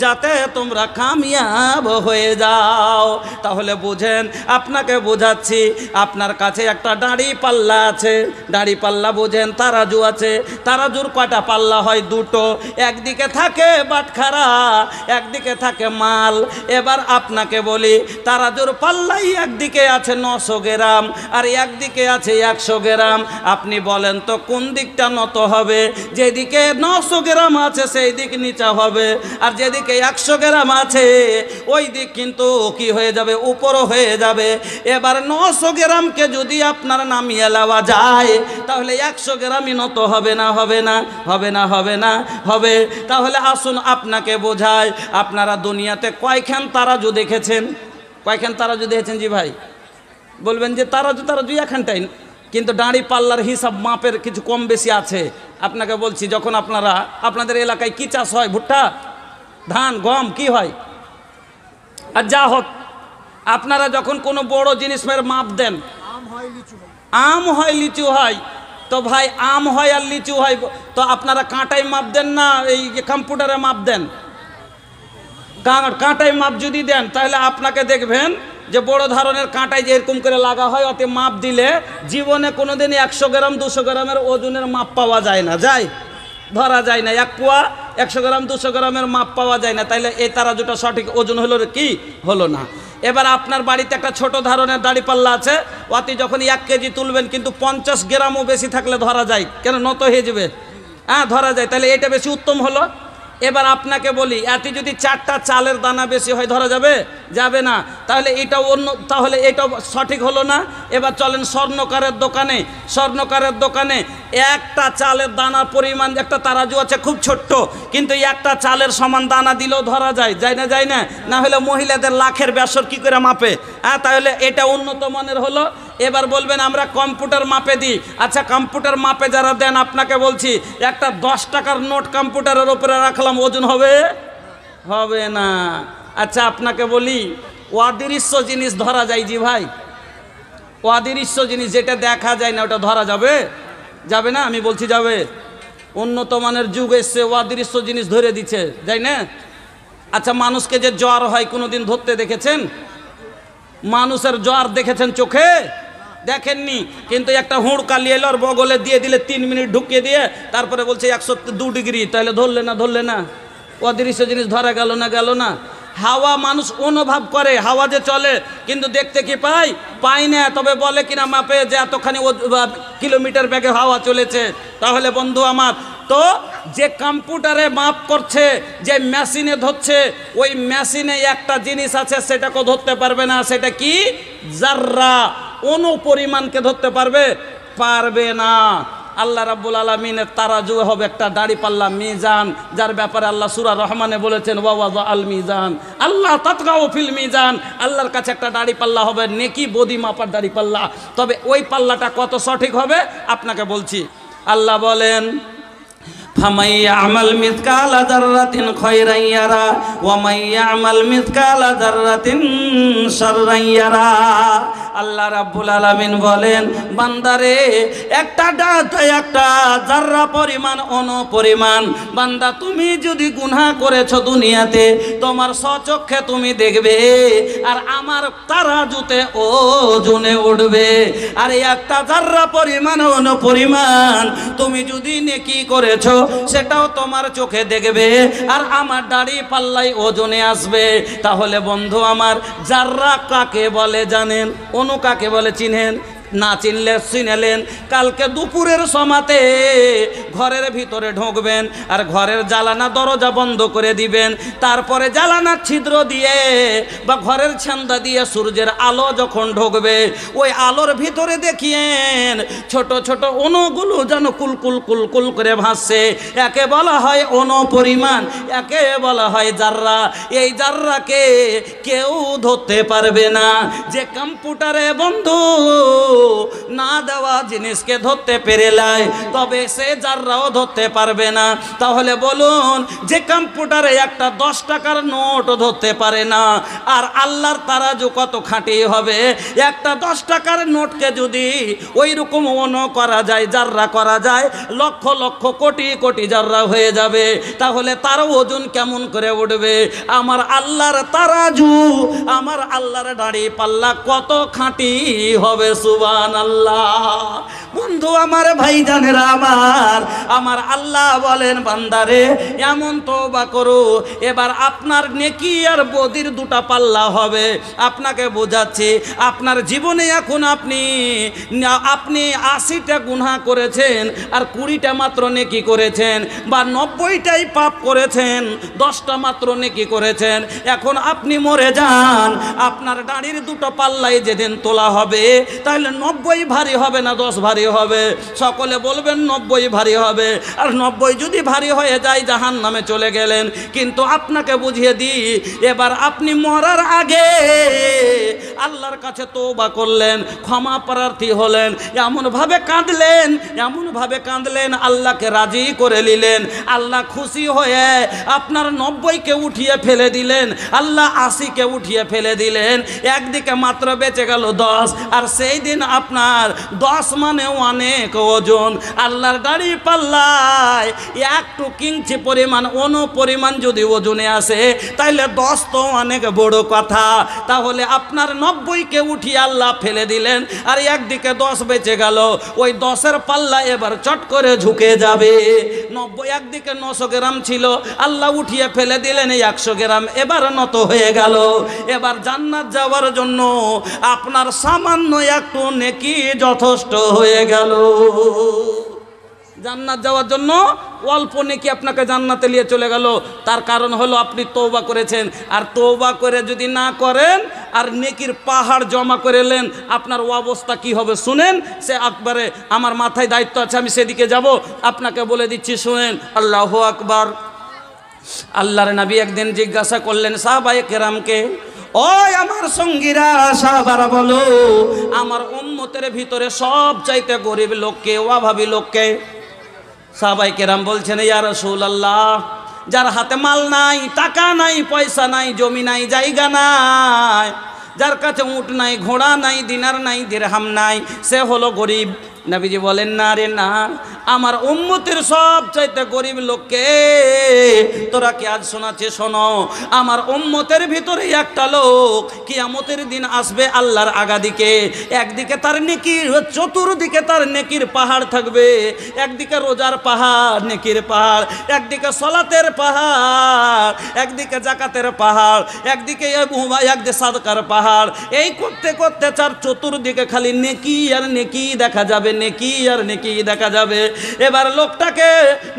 যাতে তোমরা কামিয়াব হয়ে যাও। তাহলে বুঝেন, আপনাকে বোঝাচ্ছি, আপনার কাছে একটা দাড়ি পাল্লা আছে, দাড়ি পাল্লা বুঝেন, তারাজু আছে। তারাজুর কয়টা পাল্লা হয়? দুটো। একদিকে থাকে বাটখারা, একদিকে থাকে মাল। এবার আপনাকে বলি, তারাজুর পাল্লাই একদিকে আছে 900 গ্রাম আর একদিকে আছে 100 গ্রাম। আপনি বলেন তো কোন দিকটা নত হবে? যেদিকে 900 গ্রাম আছে সেই দিক নিচা হবে, আর যেদিকে 100 গ্রাম আছে ওই দিক কিন্তু কি হয়ে যাবে? উপরও হয়ে যাবে। এবার 900 গ্রামকে যদি আপনার নামিয়ে নেওয়া যায় তাহলে 100 গ্রামই নত হবে না? হবে না? হবে না? হবে না? হবে। তাহলে আসুন আপনাকে বোঝায়, আপনারা দুনিয়াতে কয়খান তারাজু দেখেছেন? কয়খান তারাজু দেখেছেন? জি ভাই বলবেন যে তারাজু এখানটাই, কিন্তু দাঁড়ি পাল্লার হিসাব মাপের কিছু কম বেশি আছে। আপনাকে বলছি, যখন আপনাদের এলাকায় কি চাষ হয়? ভুট্টা। ধান গম কি হয়। আর যা হোক, আপনারা যখন কোনো বড় জিনিসের মাপ দেন, আম হয় লিচু হয়, তো ভাই আম হয় আর লিচু হয়, তো আপনারা কাঁটায় মাপ দেন না এই কম্পিউটারে মাপ দেন? কাঁটায় মাপ যদি দেন তাহলে আপনাকে দেখবেন যে বড় ধরনের কাঁটায় যে এরকম করে লাগা হয়, ওতে মাপ দিলে জীবনে কোনোদিনই 100 গ্রাম 200 গ্রামের ওজনের মাপ পাওয়া যায় না, যায় ধরা যায় না। 1 পোয়া 100 গ্রাম 200 গ্রামের মাপ পাওয়া যায় না। তাইলে এই তারাজুটা সঠিক ওজন হলো কি হলো না। এবার আপনার বাড়িতে একটা ছোট ধরনের দাড়িপাল্লা আছে, ওতে যখন 1 কেজি তুলবেন কিন্তু 50 গ্রামও বেশি থাকলে ধরা যায়, কেন নত হয়ে যাবে, হ্যাঁ ধরা যায়, তাহলে এটা বেশি উত্তম হলো। এবার আপনাকে বলি, এতে যদি 4টা চালের দানা বেশি হয় ধরা যাবে? যাবে না। তাহলে এটা অন্য, তাহলে এটা সঠিক হলো না। এবার চলেন স্বর্ণকারের দোকানে, স্বর্ণকারের দোকানে একটা চালের দানার পরিমাণ, একটা তারাজু আছে খুব ছোট্ট, কিন্তু একটা চালের সমান দানা দিলেও ধরা যায়, যায় না? যায় না? না হলে মহিলাদের লাখের বেসর কি করে মাপে? হ্যাঁ, তাহলে এটা উন্নত মানের হলো। এবার বলবেন আমরা কম্পিউটার মাপে দিই। আচ্ছা, কম্পিউটার মাপে যারা দেন, আপনাকে বলছি, একটা 10 টাকার নোট কম্পিউটারের উপরে রাখলাম, ওজন হবে? হবে না। আচ্ছা আপনাকে বলি, অদৃশ্য জিনিস ধরা যায় জি ভাই? অদৃশ্য জিনিস যেটা দেখা যায় না ওটা ধরা যাবে? যাবে না? আমি বলছি যাবে। উন্নত মানের যুগ এসছে, অদৃশ্য জিনিস ধরে দিচ্ছে, যাই না? আচ্ছা, মানুষকে যে জ্বর হয় কোনোদিন ধরতে দেখেছেন? মানুষের জ্বর দেখেছেন চোখে? দেখেননি। কিন্তু একটা হুড়কা নিয়ে এলো আর বগলে দিয়ে দিলে 3 মিনিট ঢুকিয়ে দিয়ে তারপরে বলছে 102 ডিগ্রি, তাহলে ধরলে না? ধরলে না? অদৃশ্য জিনিস ধরা গেল না? গেল না? হাওয়া মানুষ অনুভব করে, হাওয়া যে চলে, কিন্তু দেখতে কি পাই না, তবে বলে কিনা মাপে যে এতখানি কিলোমিটার বেগে হাওয়া চলেছে। তাহলে বন্ধু আমার, তো যে কম্পিউটারে মাপ করছে, যে মেশিনে ধরছে, ওই মেশিনে একটা জিনিস আছে সেটাকে ধরতে পারবে না। সেটা কি? জাররা, অণু পরিমাণকে ধরতে পারবে? পারবে না। আল্লাহ রাব্বুল আলামিনের তারাজু হবে একটা দাড়িপাল্লা, মিজান, যার ব্যাপারে আল্লাহ সূরা রহমানে বলেছেন ওয়াওয়াযা আল মিজান আল্লাহ তাতগাউ ফিল মিজান। আল্লাহর কাছে একটা দাড়িপাল্লা হবে, নেকি বদি মাপার দাড়িপাল্লা। তবে ওই পাল্লাটা কত সঠিক হবে আপনাকে বলছি। আল্লাহ বলেন, ফামান ইয়ামাল মিসকালা যাররাতিন খায়রান ইয়ারা ওয়া মান ইয়ামাল মিসকালা যাররাতিন শাররান ইয়ারা। আল্লাহ রাব্বুল আলামিন বলেন, বান্দারে একটা জাররা পরিমাণ, অণু পরিমাণ, বান্দা তুমি যদি গুনাহ করেছো দুনিয়াতে, তোমার স্বচক্ষে তুমি দেখবে, আর আমার তারাজুতে ওজনে উঠবে। আর একটা জাররা পরিমাণ, অণু পরিমাণ তুমি যদি নেকি করেছো সেটাও তোমার চোখে দেখবে, আর আমার দাড়ি পাল্লাই ওজনে আসবে। তাহলে বন্ধু আমার, জাররা কাকে বলে জানেন? অনু কাকে বলে চিনেন? না চিনলে চিনেলেন। কালকে দুপুরের সময়তে ঘরের ভিতরে ঢুকবেন, আর ঘরের জ্বালানা দরজা বন্ধ করে দিবেন। তারপরে জ্বালানার ছিদ্র দিয়ে বা ঘরের ছান্দা দিয়ে সূর্যের আলো যখন ঢুকবে, ওই আলোর ভিতরে দেখিয়েন ছোট ছোট অণুগুলো যেন কুলকুল কুলকুল করে ভাসছে। একে বলা হয় অণু পরিমাণ, একে বলা হয় জাররা। এই জাররাকে কেউ ধরতে পারবে না। যে কম্পিউটারে বন্ধু না দেওয়া জিনিসকে ধরতে পেরেলায়, তবে সে জাররাও ধরতে পারবে না। তাহলে বলুন, যে কম্পিউটারে একটা 10 টাকার নোট ধরতে পারে না, আর আল্লাহর তারাজু কত খাঁটি হবে? একটা 10 টাকার নোটকে যদি ওই রকম অণু করা যায়, জাররা করা যায়, লক্ষ লক্ষ কোটি কোটি জাররা হয়ে যাবে। তাহলে তার ওজন কেমন করে উঠবে? আমার আল্লাহর তারাজু, আমার আল্লাহর দাড়ি পাল্লা কত খাঁটি হবে? সুবহানাল্লাহ। বন্ধু আমার, ভাইজানেরা আমার আল্লাহ বলেন, বান্দারে এমন তওবা করো, এবার আপনার নেকি আর বদির দুটা পাল্লা হবে। আপনাকে বোঝাচ্ছি, আপনার জীবনে এখন আপনি 80টা গুনাহ করেছেন আর 20টা মাত্র নেকি করেছেন, বা 90টাই পাপ করেছেন, 10টা মাত্র নেকি করেছেন। এখন আপনি মরে যান, আপনার দাড়ির দুটো পাল্লাই যেদিন তোলা হবে, তাহলে 90 ভারী হবে না 10 ভারী হবে? হবে? সকলে বলবেন 90 ভারী হবে। আর 90 যদি ভারী হয়ে যায় জাহান্নামে চলে গেলেন। কিন্তু আপনাকে বুঝিয়ে দিই, এবার আপনি মরার আগে আল্লাহর কাছে তওবা করলেন, ক্ষমা প্রার্থী হলেন, এমনভাবে কাঁদলেন আল্লাহকে রাজি করে নিলেন। আল্লাহ খুশি হয়ে আপনার 90কে উঠিয়ে ফেলে দিলেন, আল্লাহ 80কে উঠিয়ে ফেলে দিলেন। একদিকে মাত্র বেঁচে গেল 10। আর সেই দিন আপনার 10 মানে অনেক ওজন। আল্লাহর দাড়ি পাল্লায় একটু কিঞ্চি পরিমাণ পরিমাণ যদি ওজনে আসে তাইলে 10 তো অনেক বড় কথা। তাহলে আপনার 90কে উঠিয়ে আল্লাহ ফেলে দিলেন, আর একদিকে 10 বেঁচে গেল। ওই 10-এর পাল্লা এবার চট করে ঝুঁকে যাবে। 90 একদিকে 900 গ্রাম ছিল, আল্লাহ উঠিয়ে ফেলে দিলেন 100 গ্রাম, এবার নত হয়ে গেল। এবার জান্নাত যাওয়ার জন্য আপনার সামান্য একটু নেকি যথেষ্ট হয়ে গেল। জান্নাত যাওয়ার জন্য অল্প নেকি আপনাকে জান্নাতে নিয়ে চলে গেল। তার কারণ হলো আপনি তওবা করেছেন। আর তওবা করে যদি না করেন আর নেকির পাহাড় জমা করে নেন, আপনার অবস্থা কি হবে শুনেন। সে আকবারে আমার মাথায় দায়িত্ব আছে, আমি সেদিকে যাব, আপনাকে বলে দিচ্ছি শুনেন। আল্লাহু আকবার। আল্লাহর নবী একদিন জিজ্ঞাসা করলেন সাহাবায়ে কেরামকে, ওই আমার সঙ্গীরা সাহাবারা বলো, আমার উম্মতের ভিতরে সবচাইতে গরিব লোককে, অভাবী লোককে? সাহাবায়ে কেরাম বলছেন, ইয়া রাসূলুল্লাহ, যার হাতে মাল নাই, টাকা নাই, পয়সা নাই, জমি নাই, জায়গা নাই, যার কাছে উট নাই, ঘোড়া নাই, দিনার নাই, দিরহাম নাই, সে হলো গরিব। নবীজি বলেন, না রে না, আমার উম্মতের সবচাইতে গরিব লোককে তোরা কি আজ শোনাচ্ছে? শোনো, আমার উম্মতের ভিতরে একটা লোক কিয়ামতের দিন আসবে আল্লাহর আগাদিকে। একদিকে তার নেকির, চতুর্দিকে তার নেকির পাহাড় থাকবে। একদিকে রোজার পাহাড়, নেকির পাহাড়, একদিকে সলাতের পাহাড়, একদিকে জাকাতের পাহাড়, একদিকে সাদকার পাহাড়। এই করতে করতে তার চতুর্দিকে খালি নেকি আর নেকি দেখা যাবে, নেকি আর নেকি দেখা যাবে। এবার লোকটাকে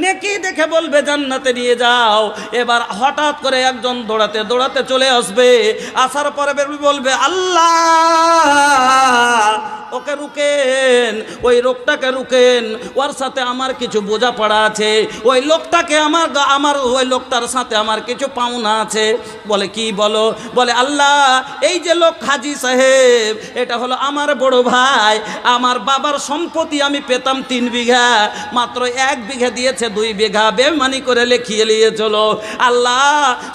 নেকি দেখে বলবে জান্নাতে নিয়ে যাও। এবার হঠাৎ করে একজন দৌড়াতে দৌড়াতে চলে আসবে, আসার পরে বলবে, আল্লাহ ওকে রুকেন, ওই লোকটাকে রুকেন, ওর সাথে আমার কিছু বোঝাপড়া আছে, ওই লোকটাকে আমার ওই লোকটার সাথে আমার কিছু পাওনা আছে। বলে কি? বলো। বলে আল্লাহ, এই যে লোক হাজি সাহেব, এটা হলো আমার বড় ভাই। আমার বাবার সম্পত্তি আমি পেতাম 3 বিঘা, মাত্র 1 বিঘা দিয়েছে 2 বিঘা, বেমানি করে লিখিয়ে নিয়ে চলো। আল্লাহ,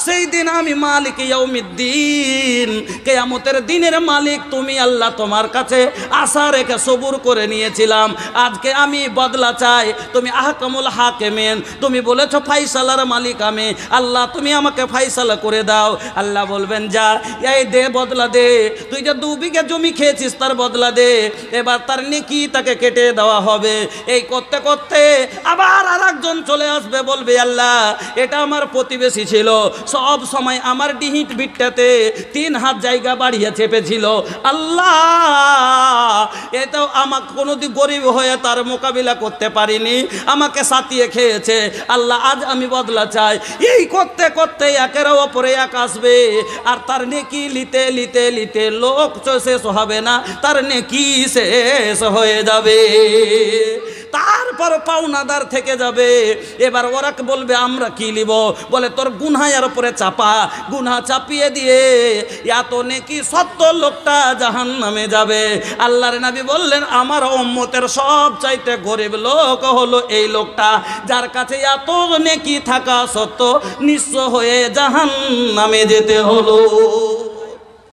সেই দিন আমি মালিক ইয়াউমিদ্দিন, কিয়ামতের দিনের মালিক তুমি। আল্লাহ, তোমার কাছে আশা রেখে সবুর করে নিয়েছিলাম, আজকে আমি বদলা চাই। তুমি আহকামুল হাকিমিন, তুমি বলেছো ফাইসালার মালিক আমি। আল্লাহ, তুমি আমাকে ফাইসালা করে দাও। আল্লাহ বলবেন, যা, এই দে, বদলা দে। তুই যে 2 বিঘা জমি খেয়েছিস তার বদলা দে। এবার তার নেকি তাকে কেটে দেওয়া হবে। এই করতে করতে আবার আরেকজন চলে আসবে, বলবে আল্লাহ, এটা আমার প্রতিবেশী ছিল, সব সময় আমার ডিহিট বিটটাতে 3 হাত জায়গা বাড়িয়ে চেপেছিল। আল্লাহ, এটাও আমাকে কোনোদিন গরিব হয়ে তার মোকাবিলা করতে পারিনি, আমাকে সাতিয়ে খেয়েছে। আল্লাহ, আজ আমি বদলা চাই। এই করতে করতে একের ওপরে এক আসবে, আর তার নেকি লিতে লিতে লিতে লোক শেষ হবে না, তার নেকি শেষ হয়ে যাবে। তারপর পাওনাদার থেকে যাবে। এবার ওরা বলবে, আমরা কি নিব? বলে, তোর গুনহার উপরে চাপা, গুনহা চাপিয়ে দিয়ে এত নেকি সত্য লোকটা জাহান্নামে যাবে। আল্লাহর নবী বললেন, আমার উম্মতের সবচাইতে গরিব লোক হলো এই লোকটা, যার কাছে এত নেকি থাকা সত্য নিঃস্ব হয়ে জাহান্নামে যেতে হলো।